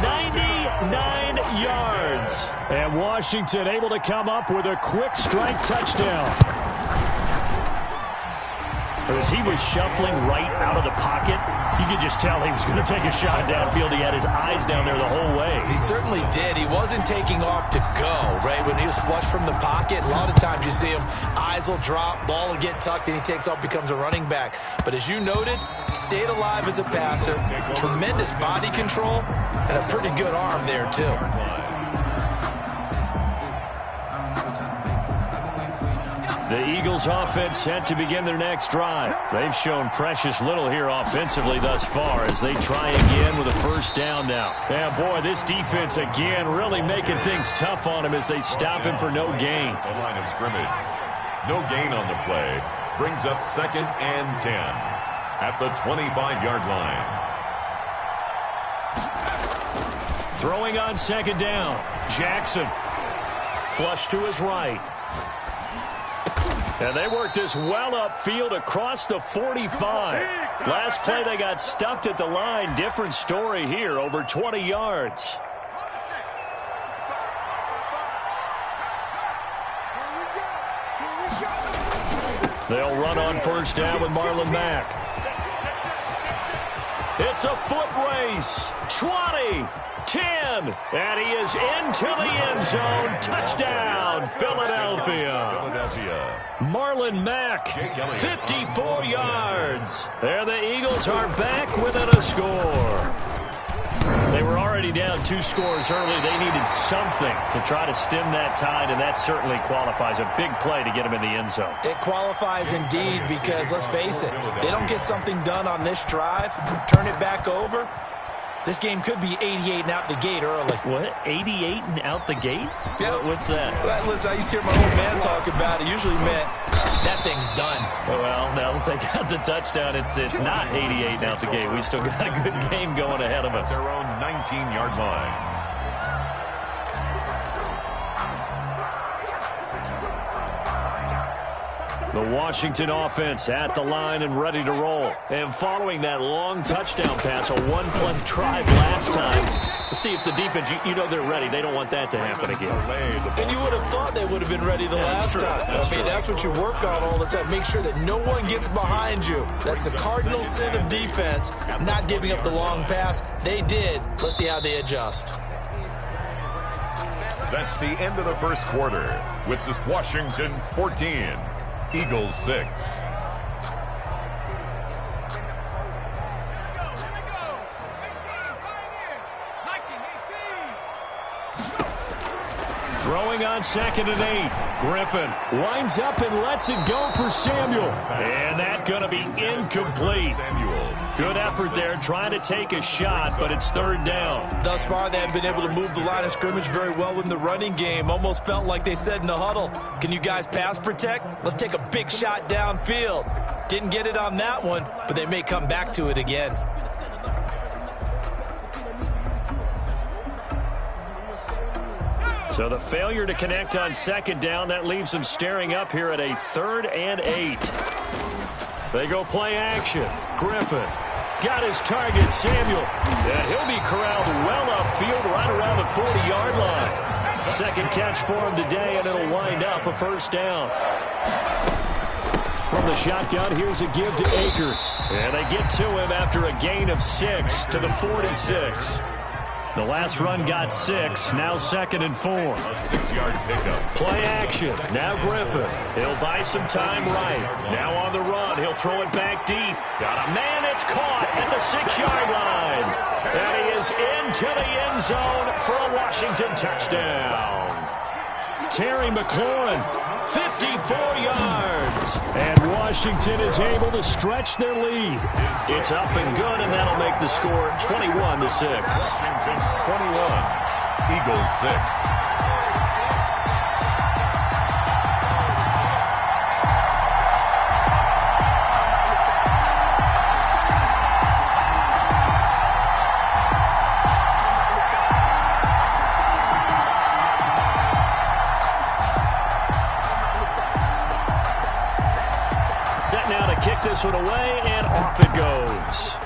99 yards. And Washington able to come up with a quick strike touchdown. As he was shuffling right out of the pocket, you could just tell he was going to take a shot downfield. He had his eyes down there the whole way. He certainly did. He wasn't taking off to go, right? When he was flush from the pocket, a lot of times you see him, eyes will drop, ball will get tucked, and he takes off, becomes a running back. But as you noted, stayed alive as a passer, tremendous body control, and a pretty good arm there, too. The Eagles offense set to begin their next drive. They've shown precious little here offensively thus far as they try again with a first down now. Yeah, boy, this defense again really making things tough on him as they stop him for no gain. The line of scrimmage. No gain on the play. Brings up 2nd and 10 at the 25-yard line. Throwing on 2nd down. Jackson. Flush to his right. And they worked this well upfield across the 45. Last play they got stuffed at the line. Different story here, over 20 yards. They'll run on first down with Marlon Mack. It's a foot race. 20, 10, and he is into the end zone. Touchdown, Philadelphia. Marlon Mack, 54 yards. There the Eagles are back within a score. They were already down 2 scores early. They needed something to try to stem that tide, and that certainly qualifies. A big play to get them in the end zone. It qualifies indeed because, let's face it, they don't get something done on this drive, turn it back over, this game could be 88 and out the gate early. What? 88 and out the gate? Yeah. What's that? Well, listen, I used to hear my old man talk about it. Usually meant that thing's done. Well, now that they got the touchdown, it's not 88 and out the gate. We still got a good game going ahead of us. Their own 19-yard line. The Washington offense at the line and ready to roll. And following that long touchdown pass, a one-play drive last time. Let's see if the defense, you know they're ready. They don't want that to happen again. And you would have thought they would have been ready the last time. That's what you work on all the time. Make sure that no one gets behind you. That's the cardinal sin of defense, not giving up the long pass. They did. Let's see how they adjust. That's the end of the first quarter with this Washington 14. Eagles 6. Throwing on 2nd and 8. Griffin lines up and lets it go for Samuel. And that's going to be incomplete. Good effort there trying to take a shot, but it's 3rd down. Thus far, they have been able to move the line of scrimmage very well in the running game. Almost felt like they said in the huddle, can you guys pass protect? Let's take a big shot downfield. Didn't get it on that one, but they may come back to it again. So the failure to connect on 2nd down, that leaves them staring up here at a 3rd and 8. They go play action. Griffin got his target, Samuel. And he'll be corralled well upfield right around the 40-yard line. Second catch for him today, and it'll wind up a first down. From the shotgun, here's a give to Akers. And they get to him after a gain of 6 to the 46. The last run got 6, now 2nd and 4. A 6-yard pickup. Play action. Now Griffin. He'll buy some time right. Now on the run. He'll throw it back deep. Got a man. It's caught at the 6-yard line. And he is into the end zone for a Washington touchdown. Terry McLaurin, 54 yards. And Washington is able to stretch their lead. It's up and good, and that'll make the score 21-6. Washington 21, Eagles 6. Set now to kick this one away, and off it goes.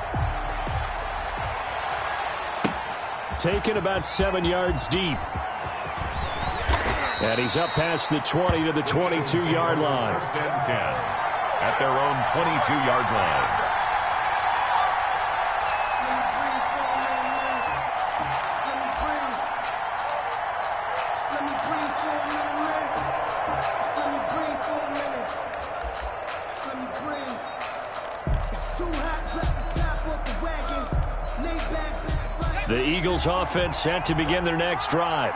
Taken about 7 yards deep. And he's up past the 20 to the 22-yard line. 1st and 10 at their own 22-yard line. The Eagles offense set to begin their next drive.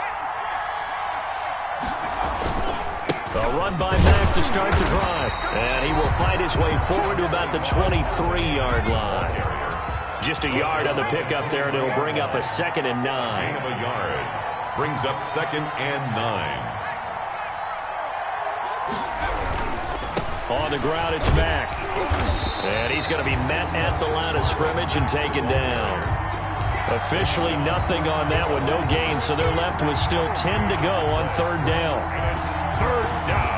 A run by Mack to start the drive. And he will find his way forward to about the 23-yard line. Just a yard on the pickup there, and it'll bring up a 2nd and 9. Gain of a yard. Brings up 2nd and 9. On the ground, it's Mack. And he's going to be met at the line of scrimmage and taken down. Officially nothing on that one, no gain, so they're left with still 10 to go on 3rd down. It's 3rd down.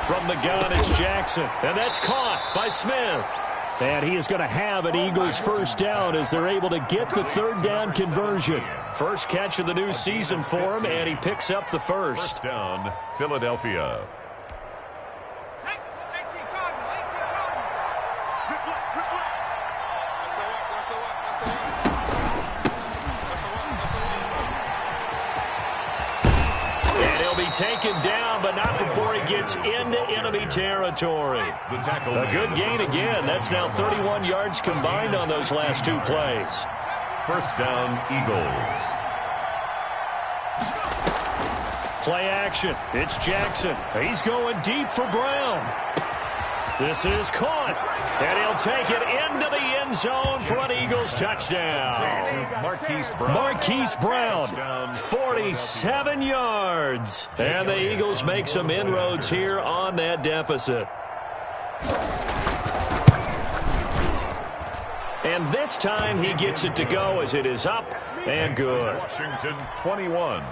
From the gun, it's Jackson, and that's caught by Smith. And he is going to have an Eagles 1st down as they're able to get the 3rd down conversion. First catch of the new season for him, and he picks up the 1st. 1st down, Philadelphia. Taken down, but not before he gets into enemy territory. A good gain again. That's now 31 yards combined on those last 2 plays. 1st down, Eagles. Play action. It's Jackson. He's going deep for Brown. This is caught, and he'll take it into the end zone for an Eagles touchdown. Marquise Brown, 47 yards. And the Eagles make some inroads here on that deficit. And this time he gets it to go as it is up and good. Washington 21,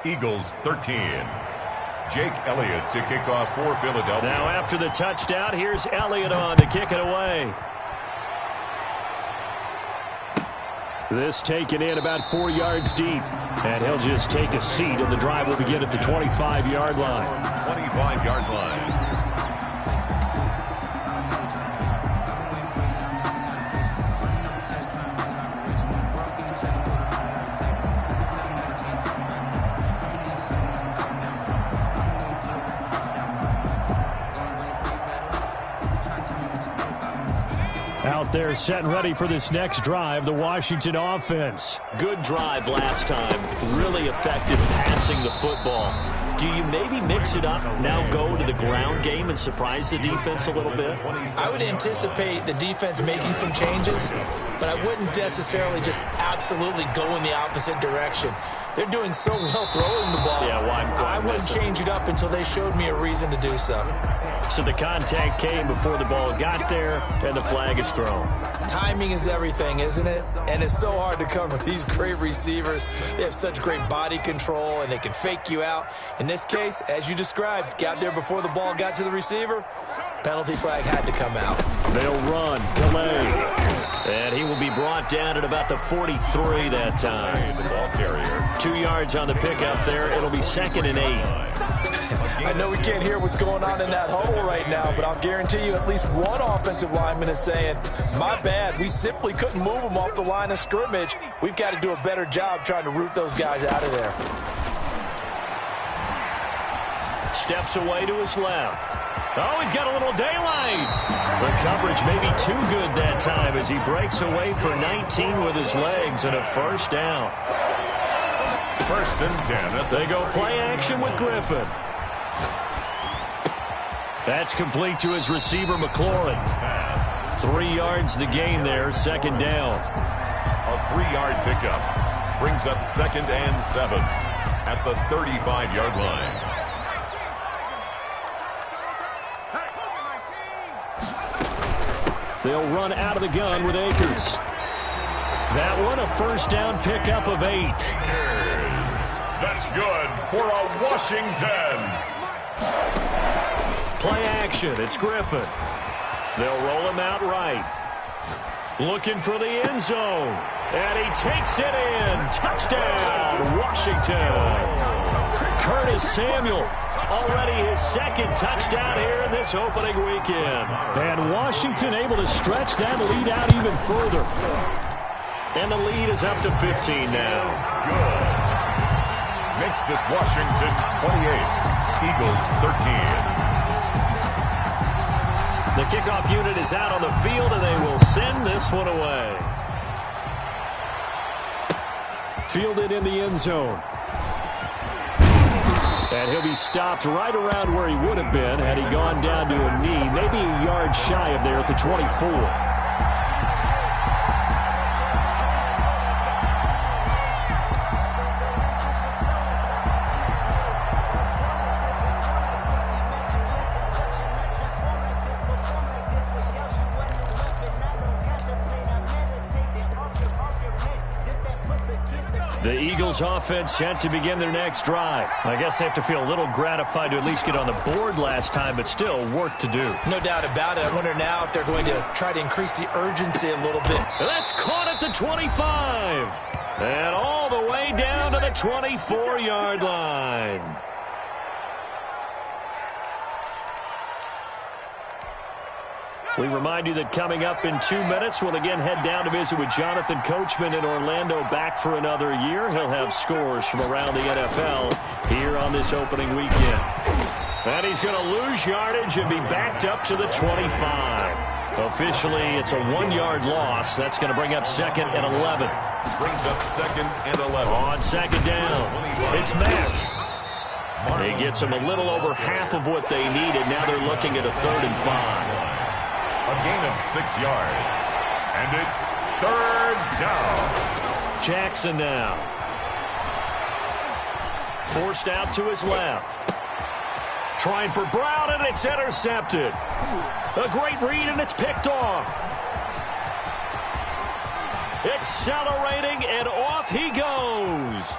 Eagles 13. Jake Elliott to kick off for Philadelphia. Now after the touchdown, here's Elliott on to kick it away. This taken in about 4 yards deep. And he'll just take a seat, and the drive will begin at the 25-yard line. 25-yard line. Out there set and ready for this next drive, the Washington offense. Good drive last time. Really effective passing the football. Do you maybe mix it up, now go to the ground game and surprise the defense a little bit? I would anticipate the defense making some changes, but I wouldn't necessarily just absolutely go in the opposite direction. They're doing so well throwing the ball. Yeah, I wouldn't change it up until they showed me a reason to do so. So the contact came before the ball got there, and the flag is thrown. Timing is everything, isn't it? And it's so hard to cover these great receivers. They have such great body control, and they can fake you out. In this case, as you described, got there before the ball got to the receiver. Penalty flag had to come out. They'll run, delay. And he will be brought down at about the 43 that time. The ball carrier. 2 yards on the pickup there. It'll be 2nd and 8. I know we can't hear what's going on in that huddle right now, but I'll guarantee you at least one offensive lineman is saying, my bad, we simply couldn't move them off the line of scrimmage. We've got to do a better job trying to root those guys out of there. Steps away to his left. Oh, he's got a little daylight. The coverage may be too good that time as he breaks away for 19 with his legs and a 1st down. 1st and 10. They go play action with Griffin. That's complete to his receiver, McLaurin. 3 yards the gain there, 2nd down. A 3-yard pickup brings up 2nd and 7 at the 35-yard line. They'll run out of the gun with Akers. That one, a 1st down pickup of 8. That's good for a Washington. Play action. It's Griffin. They'll roll him out right. Looking for the end zone. And he takes it in. Touchdown, Washington. Curtis Samuel. Already his 2nd touchdown here in this opening weekend. And Washington able to stretch that lead out even further. And the lead is up to 15 now. Good. Makes this Washington 28, Eagles 13. The kickoff unit is out on the field, and they will send this one away. Fielded in the end zone. And he'll be stopped right around where he would have been had he gone down to a knee, maybe a yard shy of there at the 24. The Eagles offense set to begin their next drive. I guess they have to feel a little gratified to at least get on the board last time, but still work to do. No doubt about it. I wonder now if they're going to try to increase the urgency a little bit. And that's caught at the 25. And all the way down to the 24-yard line. We remind you that coming up in 2 minutes, we'll again head down to visit with Jonathan Coachman in Orlando, back for another year. He'll have scores from around the NFL here on this opening weekend. And he's going to lose yardage and be backed up to the 25. Officially, it's a 1-yard loss. That's going to bring up 2nd and 11. Brings up 2nd and 11. On 2nd down, it's Mack. He gets them a little over half of what they needed. Now they're looking at a 3rd and 5. A gain of 6 yards. And it's 3rd down. Jackson now. Forced out to his left. Trying for Brown, and it's intercepted. A great read, and it's picked off. Accelerating, and off he goes.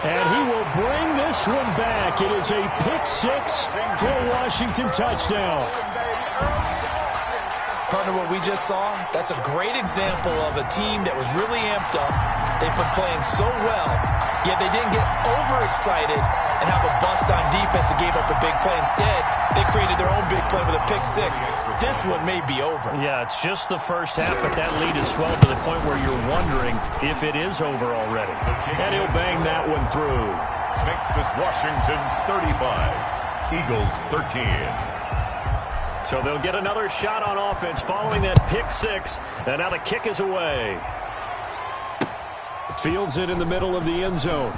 And he will bring this one back. It is a pick-6 for a Washington touchdown. Partner, what we just saw, that's a great example of a team that was really amped up. They've been playing so well, yet they didn't get overexcited and have a bust on defense and gave up a big play. Instead, they created their own big play with a pick-6. This one may be over. Yeah, it's just the first half, but that lead is swelled to the point where you're wondering if it is over already. And he'll bang that one through. Makes this Washington 35, Eagles 13. So they'll get another shot on offense following that pick-6, and now the kick is away. Fields it in the middle of the end zone.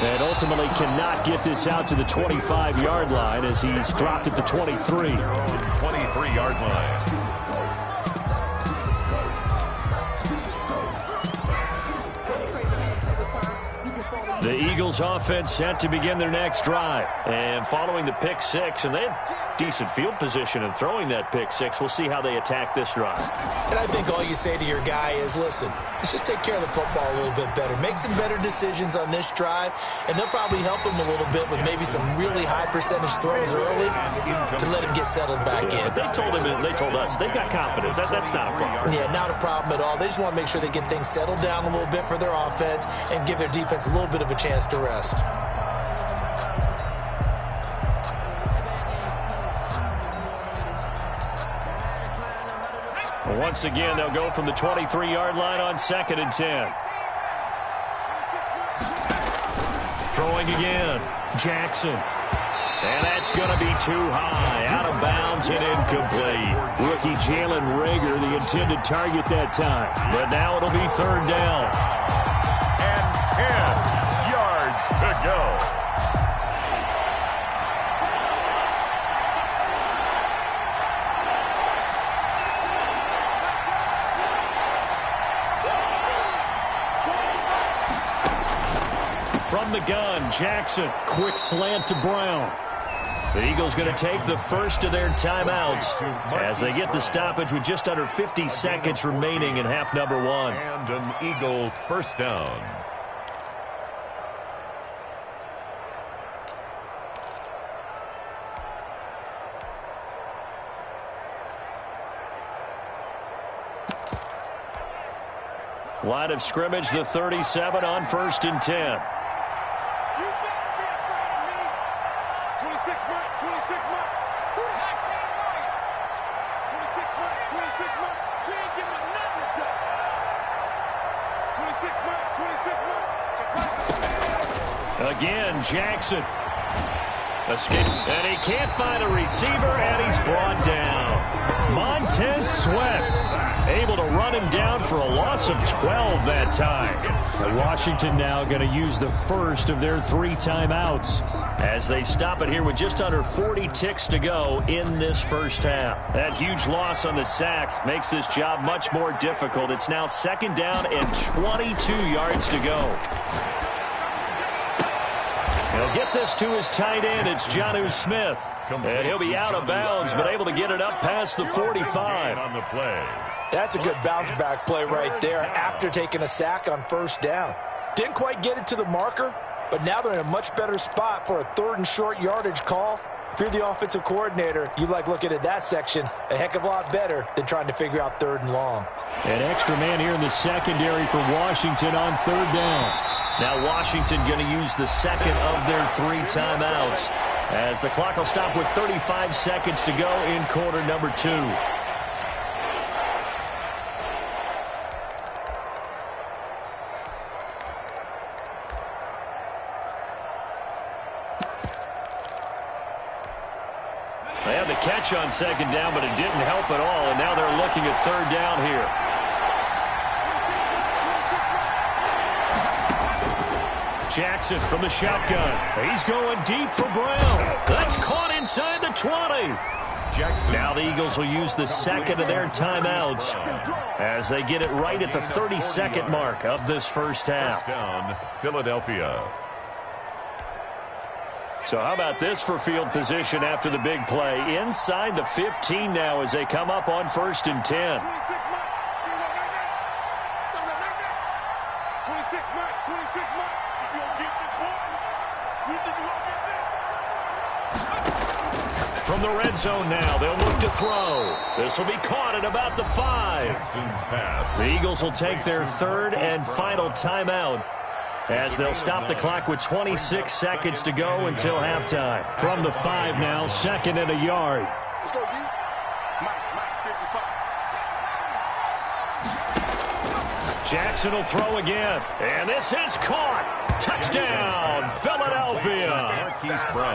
And ultimately cannot get this out to the 25-yard line as he's dropped at the 23. 23-yard line. The Eagles offense set to begin their next drive. And following the pick-6, and they had decent field position in throwing that pick-6. We'll see how they attack this drive. And I think all you say to your guy is, listen, let's just take care of the football a little bit better. Make some better decisions on this drive, and they'll probably help him a little bit with maybe some really high percentage throws early to let him get settled back in. They told him, they told us, they've got confidence. That's not a problem. Yeah, not a problem at all. They just want to make sure they get things settled down a little bit for their offense and give their defense a little bit of a chance to rest. Once again, they'll go from the 23-yard line on 2nd and 10. Throwing again, Jackson. And that's going to be too high, out of bounds and incomplete. Rookie Jalen Reagor, the intended target that time. But now it'll be 3rd down. And 10 yards to go. From the gun, Jackson, quick slant to Brown. The Eagles going to take the first of their timeouts as they get the stoppage with just under 50 seconds remaining in half number 1. And an Eagle first down. Line of scrimmage, the 37 on 1st and 10. Again, Jackson. Escape. And he can't find a receiver, and he's brought down. Montez Sweat able to run him down for a loss of 12 that time. Washington now going to use the first of their 3 timeouts as they stop it here with just under 40 ticks to go in this first half. That huge loss on the sack makes this job much more difficult. It's now 2nd down and 22 yards to go. He'll get this to his tight end. It's Jonnu Smith. And he'll be out of bounds, but able to get it up past the 45. On the play. That's a good bounce-back play right there after taking a sack on 1st down. Didn't quite get it to the marker, but now they're in a much better spot for a 3rd and short yardage call. If you're the offensive coordinator, you like looking at that section a heck of a lot better than trying to figure out 3rd and long. An extra man here in the secondary for Washington on 3rd down. Now Washington going to use the second of their 3 timeouts as the clock will stop with 35 seconds to go in quarter number 2. They had the catch on 2nd down, but it didn't help at all, and now they're looking at 3rd down here. Jackson from the shotgun. He's going deep for Brown. That's caught inside the 20. Jackson. Now the Eagles will use the second of their timeouts as they get it right at the 32nd mark of this first half. Down, Philadelphia. So how about this for field position after the big play? Inside the 15 now as they come up on 1st and 10. From the red zone now, they'll look to throw. This will be caught at about the 5. Pass. The Eagles will take their 3rd and final timeout as they'll stop the clock with 26 seconds to go until halftime. From the 5 now, 2nd and a yard. Let's go, D. Mike, 55. Jackson will throw again, and this is caught. Touchdown, Philadelphia.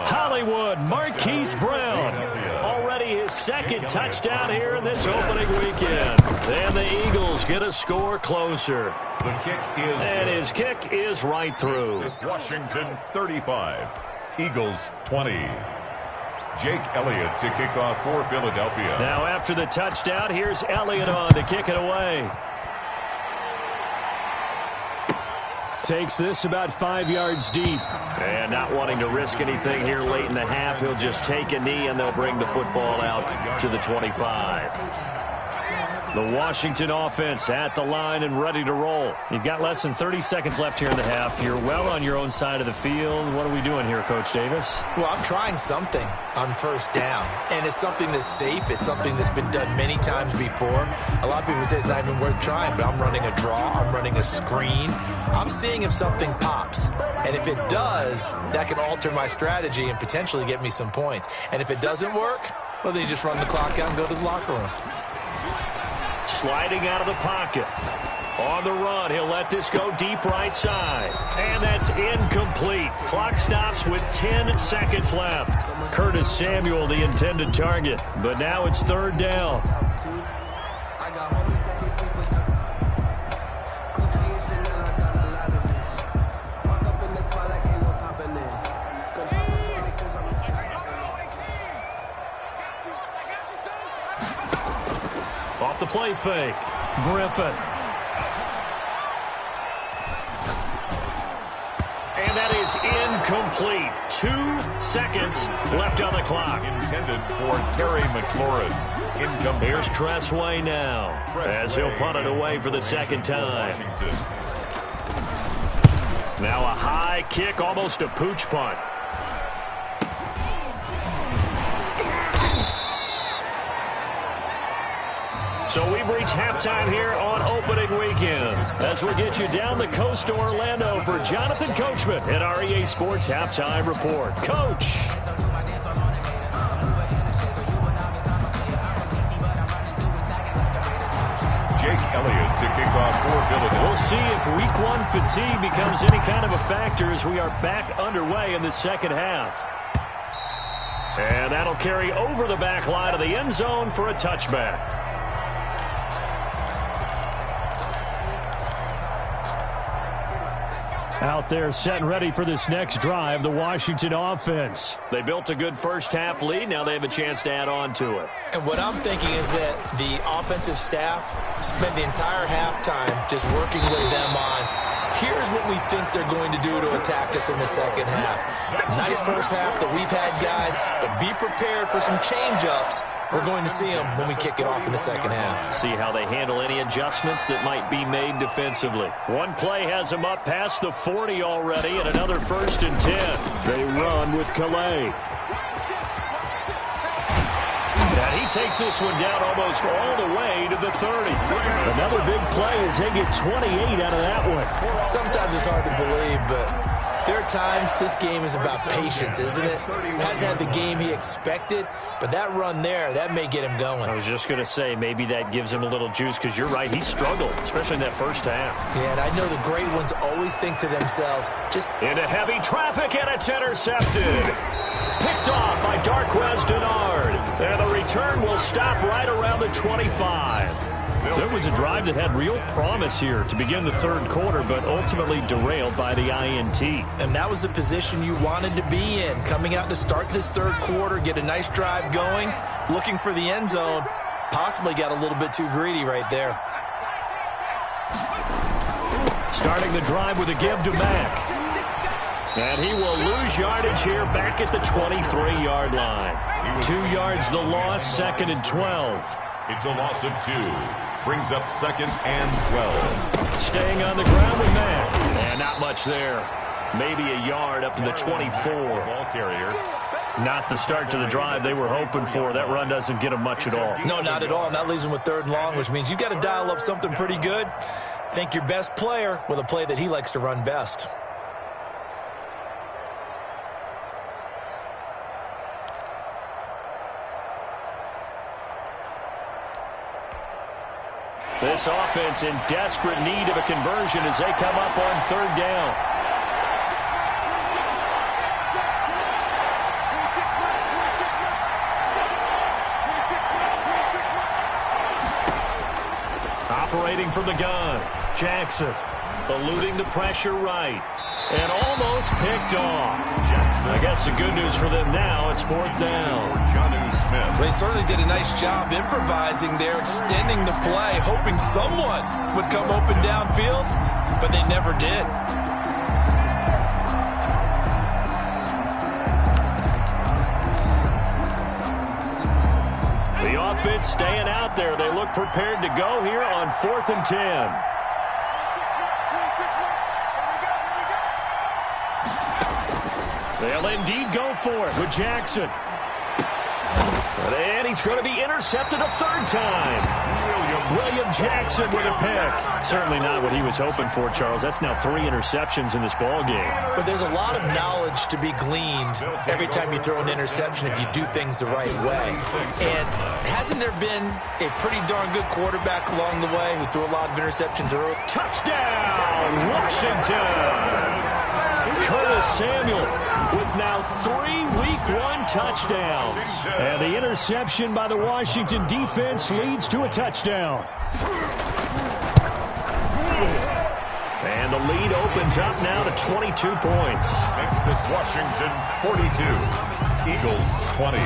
Hollywood Marquise Brown. Already his 2nd touchdown here in this opening weekend. And the Eagles get a score closer. The kick is and his kick is right through. Washington 35, Eagles 20. Jake Elliott to kick off for Philadelphia. Now after the touchdown, here's Elliott on to kick it away. Takes this about 5 yards deep. And not wanting to risk anything here late in the half, he'll just take a knee and they'll bring the football out to the 25. The Washington offense at the line and ready to roll. You've got less than 30 seconds left here in the half. You're well on your own side of the field. What are we doing here, Coach Davis? Well, I'm trying something on 1st down, and it's something that's safe. It's something that's been done many times before. A lot of people say it's not even worth trying, but I'm running a draw. I'm running a screen. I'm seeing if something pops, and if it does, that can alter my strategy and potentially get me some points. And if it doesn't work, well, then you just run the clock out and go to the locker room. Sliding out of the pocket. On the run, he'll let this go deep right side. And that's incomplete. Clock stops with 10 seconds left. Curtis Samuel, the intended target. But now it's 3rd down. Off the play fake. Griffin. And that is incomplete. 2 seconds left on the clock. Intended for Terry McLaurin. Incomplete. Here's Tressway now as he'll punt it away for the 2nd time. Now a high kick, almost a pooch punt. So we've reached halftime here on opening weekend as we get you down the coast to Orlando for Jonathan Coachman at our EA Sports Halftime Report. Coach. Jake Elliott to kick off for Philadelphia. We'll see if Week 1 fatigue becomes any kind of a factor as we are back underway in the second half. And that'll carry over the back line of the end zone for a touchback. Out there set and ready for this next drive, the Washington offense. They built a good first half lead. Now they have a chance to add on to it. And what I'm thinking is that the offensive staff spent the entire halftime just working with them on, here's what we think they're going to do to attack us in the second half. Nice first half that we've had, guys, but be prepared for some change-ups. We're going to see them when we kick it off in the second half. See how they handle any adjustments that might be made defensively. One play has them up past the 40 already, and another 1st and 10. They run with Calais. And he takes this one down almost all the way to the 30. Another big play as they get 28 out of that one. Sometimes it's hard to believe, but there are times this game is about patience, isn't it? Hasn't had the game he expected, but that run there, that may get him going. I was just going to say, maybe that gives him a little juice, because you're right, he struggled, especially in that first half. Yeah, and I know the great ones always think to themselves, just into heavy traffic, and it's intercepted. Picked off by Darquez Denard. And the return will stop right around the 25. So it was a drive that had real promise here to begin the third quarter, but ultimately derailed by the INT. And that was the position you wanted to be in, coming out to start this third quarter, get a nice drive going, looking for the end zone. Possibly got a little bit too greedy right there. Starting the drive with a give to Mack. And he will lose yardage here back at the 23-yard line. 2 yards the loss, 2nd and 12. It's a loss of 2. Brings up 2nd and 12. Staying on the ground with Mack. And not much there. Maybe a yard up to the 24. Ball carrier. Not the start to the drive they were hoping for. That run doesn't get them much at all. No, not at all. And that leaves them with 3rd and long, which means you got to dial up something pretty good. Think your best player with a play that he likes to run best. This offense in desperate need of a conversion as they come up on 3rd down. Operating from the gun, Jackson eluding the pressure right and almost picked off. I guess the good news for them now, it's 4th down. They certainly did a nice job improvising there, extending the play, hoping someone would come open downfield, but they never did. The offense staying out there. They look prepared to go here on 4th and 10. They'll indeed go for it with Jackson. And he's going to be intercepted a 3rd time. William Jackson with a pick. Certainly not what he was hoping for, Charles. That's now 3 interceptions in this ball game. But there's a lot of knowledge to be gleaned every time you throw an interception if you do things the right way. And hasn't there been a pretty darn good quarterback along the way who threw a lot of interceptions early? Touchdown, Washington! Curtis Samuel with now 3 Week 1 touchdowns. And the interception by the Washington defense leads to a touchdown. And the lead opens up now to 22 points. Makes this Washington 42. Eagles 20.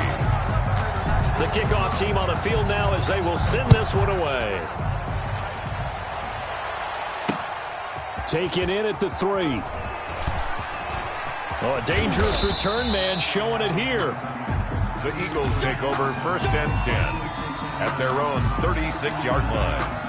The kickoff team on the field now as they will send this one away. Taken in at the 3. Oh, a dangerous return man showing it here. The Eagles take over 1st and 10 at their own 36-yard line.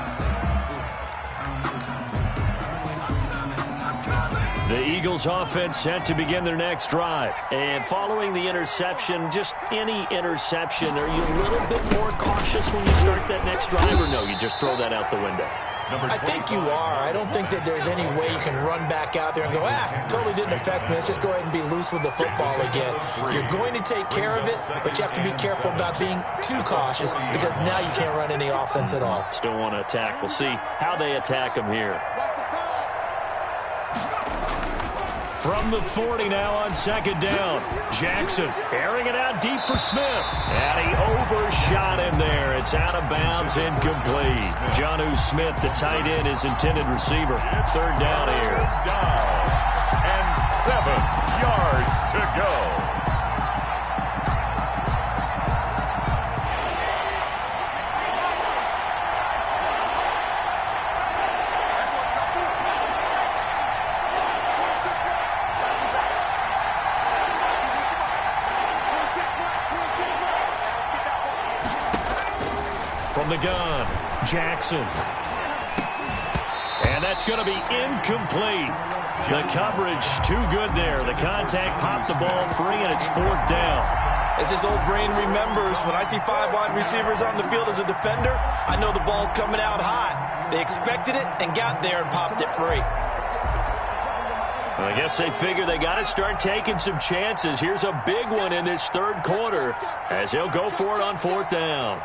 The Eagles offense set to begin their next drive. And following the interception, just any interception, are you a little bit more cautious when you start that next drive, or no, you just throw that out the window? I think you are. I don't think that there's any way you can run back out there and go, totally didn't affect me. Let's just go ahead and be loose with the football again. You're going to take care of it, but you have to be careful about being too cautious because now you can't run any offense at all. Still want to attack. We'll see how they attack him here. From the 40 now on second down. Jackson airing it out deep for Smith. And he overshot him there. It's out of bounds, incomplete. Jonnu Smith, the tight end, his intended receiver. Third down here. Down. And 7 yards to go. From the gun, Jackson. And that's going to be incomplete. The coverage too good there. The contact popped the ball free, and it's fourth down. As his old brain remembers, when I see 5 wide receivers on the field as a defender, I know the ball's coming out hot. They expected it and got there and popped it free. I guess they figure they got to start taking some chances. Here's a big one in this third quarter as he'll go for it on fourth down.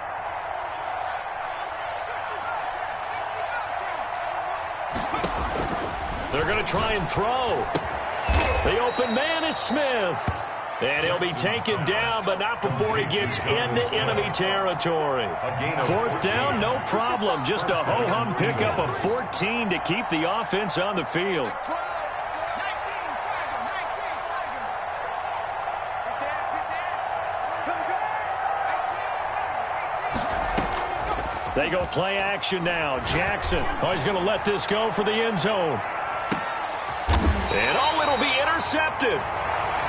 They're going to try and throw. The open man is Smith. And he'll be taken down, but not before he gets into enemy territory. Fourth down, no problem. Just a ho-hum pickup of 14 to keep the offense on the field. They go play action now. Jackson, he's going to let this go for the end zone. And it'll be intercepted.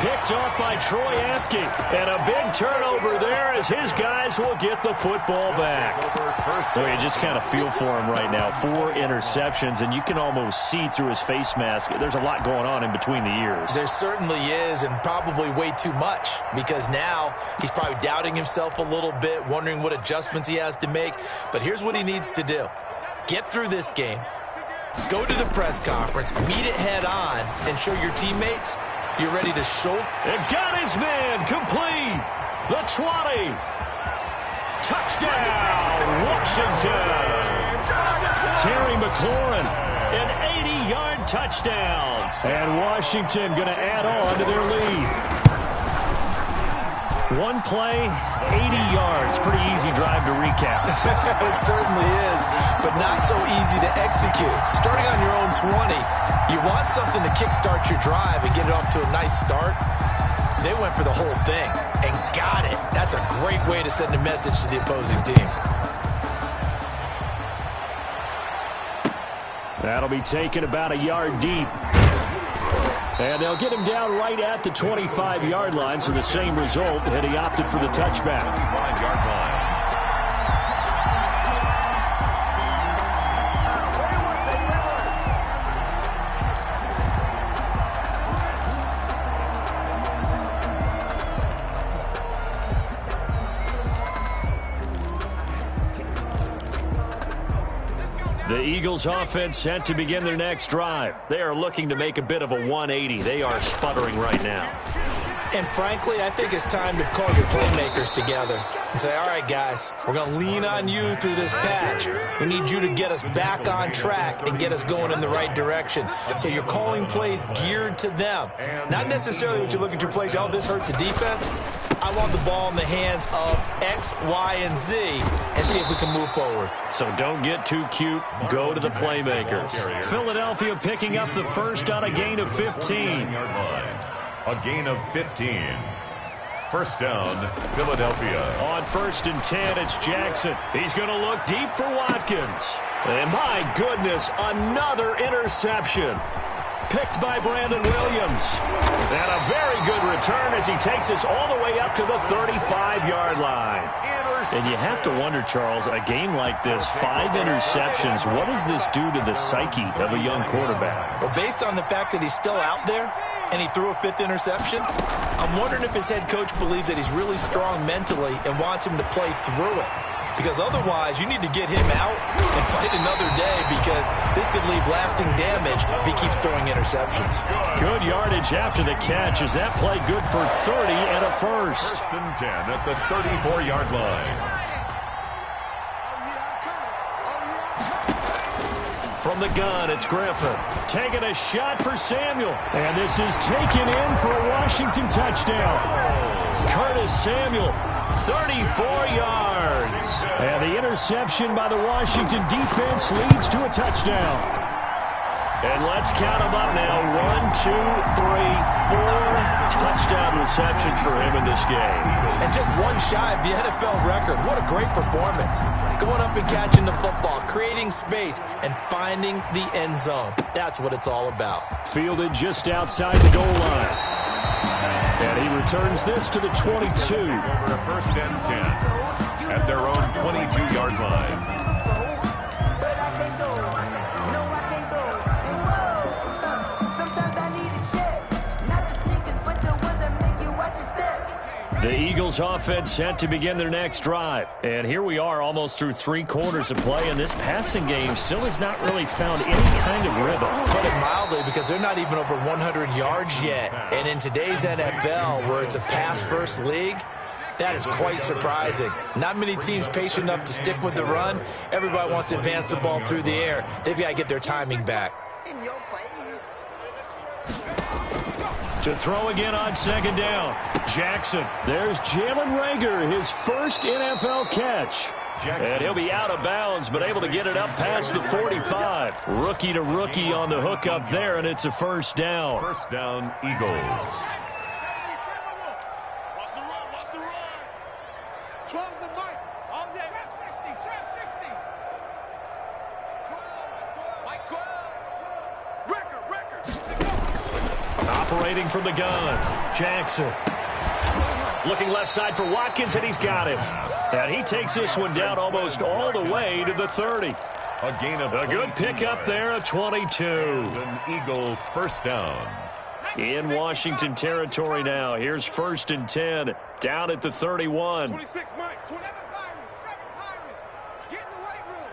Picked off by Troy Apke. And a big turnover there as his guys will get the football back. Well, you just kind of feel for him right now. 4 interceptions, and you can almost see through his face mask. There's a lot going on in between the ears. There certainly is, and probably way too much, because now he's probably doubting himself a little bit, wondering what adjustments he has to make. But here's what he needs to do. Get through this game. Go to the press conference, meet it head on, and show your teammates you're ready to show. And got his man complete. The 20. Touchdown, Washington. Terry McLaurin, an 80-yard touchdown. And Washington going to add on to their lead. One play, 80 yards. Pretty easy drive to recap. It certainly is, but not so easy to execute. Starting on your own 20, you want something to kickstart your drive and get it off to a nice start. They went for the whole thing and got it. That's a great way to send a message to the opposing team. That'll be taken about a yard deep. And they'll get him down right at the 25-yard line, so the same result, and he opted for the touchback. 25-yard line. The Eagles offense set to begin their next drive. They are looking to make a bit of a 180. They are sputtering right now. And frankly, I think it's time to call your playmakers together and say, all right, guys, we're going to lean on you through this patch. We need you to get us back on track and get us going in the right direction. So you're calling plays geared to them. Not necessarily what you look at your plays, oh, this hurts the defense. I want the ball in the hands of X, Y, and Z and see if we can move forward. So don't get too cute. Go to the playmakers. Philadelphia picking up the first on a gain of 15. A gain of 15. First down, Philadelphia. On 1st and 10, it's Jackson. He's going to look deep for Watkins. And my goodness, another interception. Picked by Brandon Williams. And a very good return as he takes us all the way up to the 35-yard line. And you have to wonder, Charles, a game like this, 5 interceptions, what does this do to the psyche of a young quarterback? Well, based on the fact that he's still out there and he threw a 5th interception, I'm wondering if his head coach believes that he's really strong mentally and wants him to play through it. because otherwise you need to get him out and fight another day because this could leave lasting damage if he keeps throwing interceptions. Good yardage after the catch. Is that play good for 30 and a first? 1st and 10 at the 34-yard line. From the gun, it's Griffin. Taking a shot for Samuel. And this is taken in for a Washington touchdown. Curtis Samuel, 34 yards. And the interception by the Washington defense leads to a touchdown. And let's count them up now. 1, 2, 3, 4 touchdown receptions for him in this game. And just one shy of the NFL record. What a great performance. Going up and catching the football, creating space, and finding the end zone. That's what it's all about. Fielded just outside the goal line. And he returns this to the 22. Over a 1st and 10 at their own 22-yard line. The Eagles offense set to begin their next drive. And here we are almost through 3 quarters of play, and this passing game still has not really found any kind of rhythm. Put it mildly, because they're not even over 100 yards yet. And in today's NFL, where it's a pass-first league, that is quite surprising. Not many teams patient enough to stick with the run. Everybody wants to advance the ball through the air. They've got to get their timing back. In your face. To throw again on 2nd down. Jackson. There's Jalen Reagor, his first NFL catch. Jackson. And he'll be out of bounds, but able to get it up past the 45. Rookie to rookie on the hook up there, and it's a 1st down. 1st down, Eagles. Watch the run, watch the run. 12's the mic. All day. Trap 60, trap 60. 12, Mike 12. Record. Operating from the gun. Jackson. Looking left side for Watkins, and he's got it. And he takes this one down almost all the way to the 30. A gain of a good pickup there, a 22. An Eagle 1st down. In Washington territory now. Here's 1st and 10, down at the 31. 26 Mike, 27 Byron. Get in the weight room.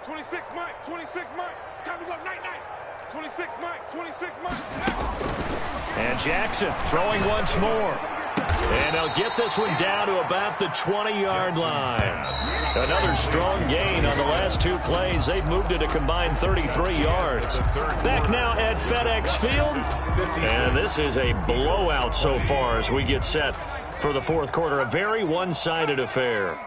26 Mike, 26 Mike. Time to go night-night. 26 Mike, 26 Mike. And Jackson throwing once more. And they'll get this one down to about the 20-yard line. Another strong gain on the last 2 plays. They've moved it a combined 33 yards. Back now at FedEx Field. And this is a blowout so far as we get set for the 4th quarter. A very one-sided affair.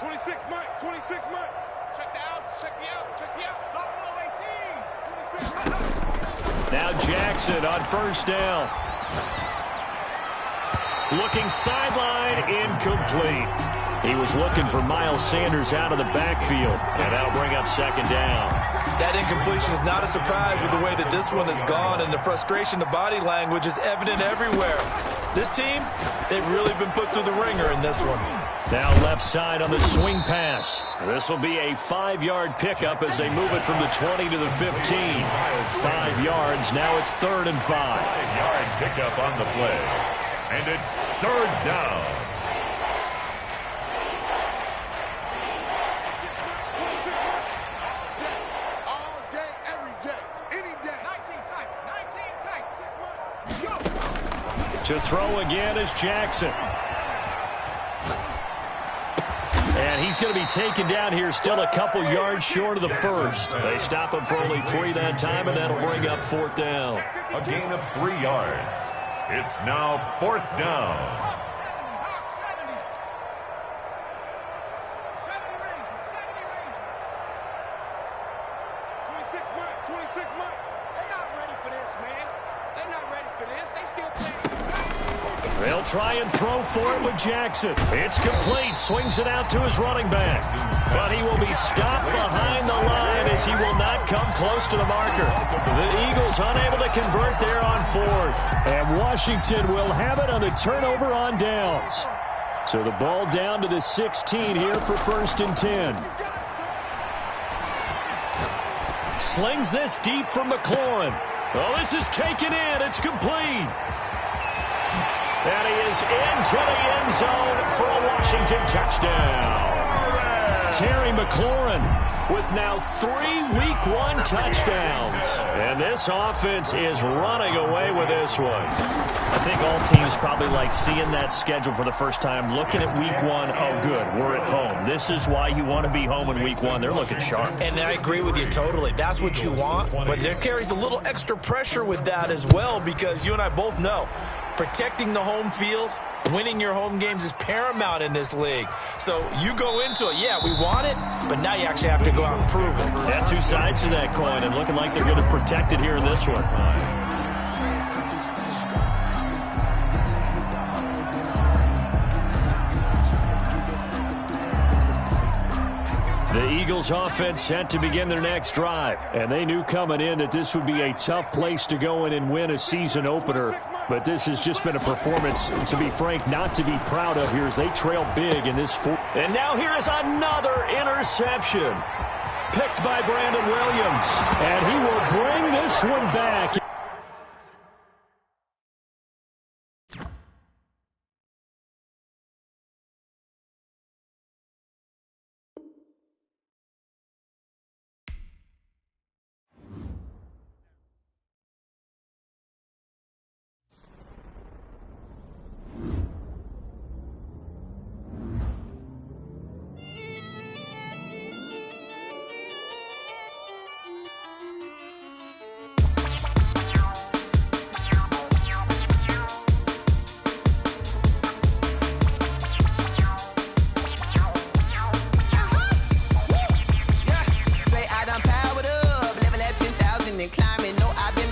26 Mike, 26 Mike. Check the outs, check the outs, check the outs. Not below 18. Now Jackson on 1st down. Looking sideline, incomplete. He was looking for Miles Sanders out of the backfield, and that'll bring up 2nd down. That incompletion is not a surprise with the way that this one has gone, and the frustration, the body language is evident everywhere. This team, they've really been put through the ringer in this one. Now left side on the swing pass. This will be a 5-yard pickup as they move it from the 20 to the 15. 5 yards. Now it's 3rd and 5. 5-yard pickup on the play. And it's 3rd down. All day, every day, any day. 19 tight. To throw again is Jackson. And he's going to be taken down here, still a couple yards short of the 1st. They stop him for only 3 that time, and that'll bring up 4th down. A gain of 3 yards. It's now 4th down. 26 Mike. They're not ready for this, man. They're not ready for this. They still playing. They'll try and throw for it with Jackson. It's complete. Swings it out to his running back. But he will be stopped behind the line as he will not come close to the marker. The Eagles unable to convert there on 4th. And Washington will have it on the turnover on downs. So the ball down to the 16 here for 1st and 10. Slings this deep from McLaurin. Oh, this is taken in. It's complete. And he is into the end zone for a Washington touchdown. Terry McLaurin with now 3 Week 1 touchdowns. And this offense is running away with this one. I think all teams probably like seeing that schedule for the first time, looking at Week 1, oh good, we're at home. This is why you want to be home in Week 1. They're looking sharp. And I agree with you totally. That's what you want, but there carries a little extra pressure with that as well, because you and I both know protecting the home field, winning your home games is paramount in this league. So you go into it, yeah, we want it, but now you actually have to go out and prove it. Yeah, two sides to that coin, and looking like they're going to protect it here in this one. The Eagles offense set to begin their next drive. And they knew coming in that this would be a tough place to go in and win a season opener. But this has just been a performance, to be frank, not to be proud of here as they trail big in this fourth. And now here is another interception. Picked by Brandon Williams. And he will bring this one back. Say I done powered up, level at 10,000 and climbing. No, I've been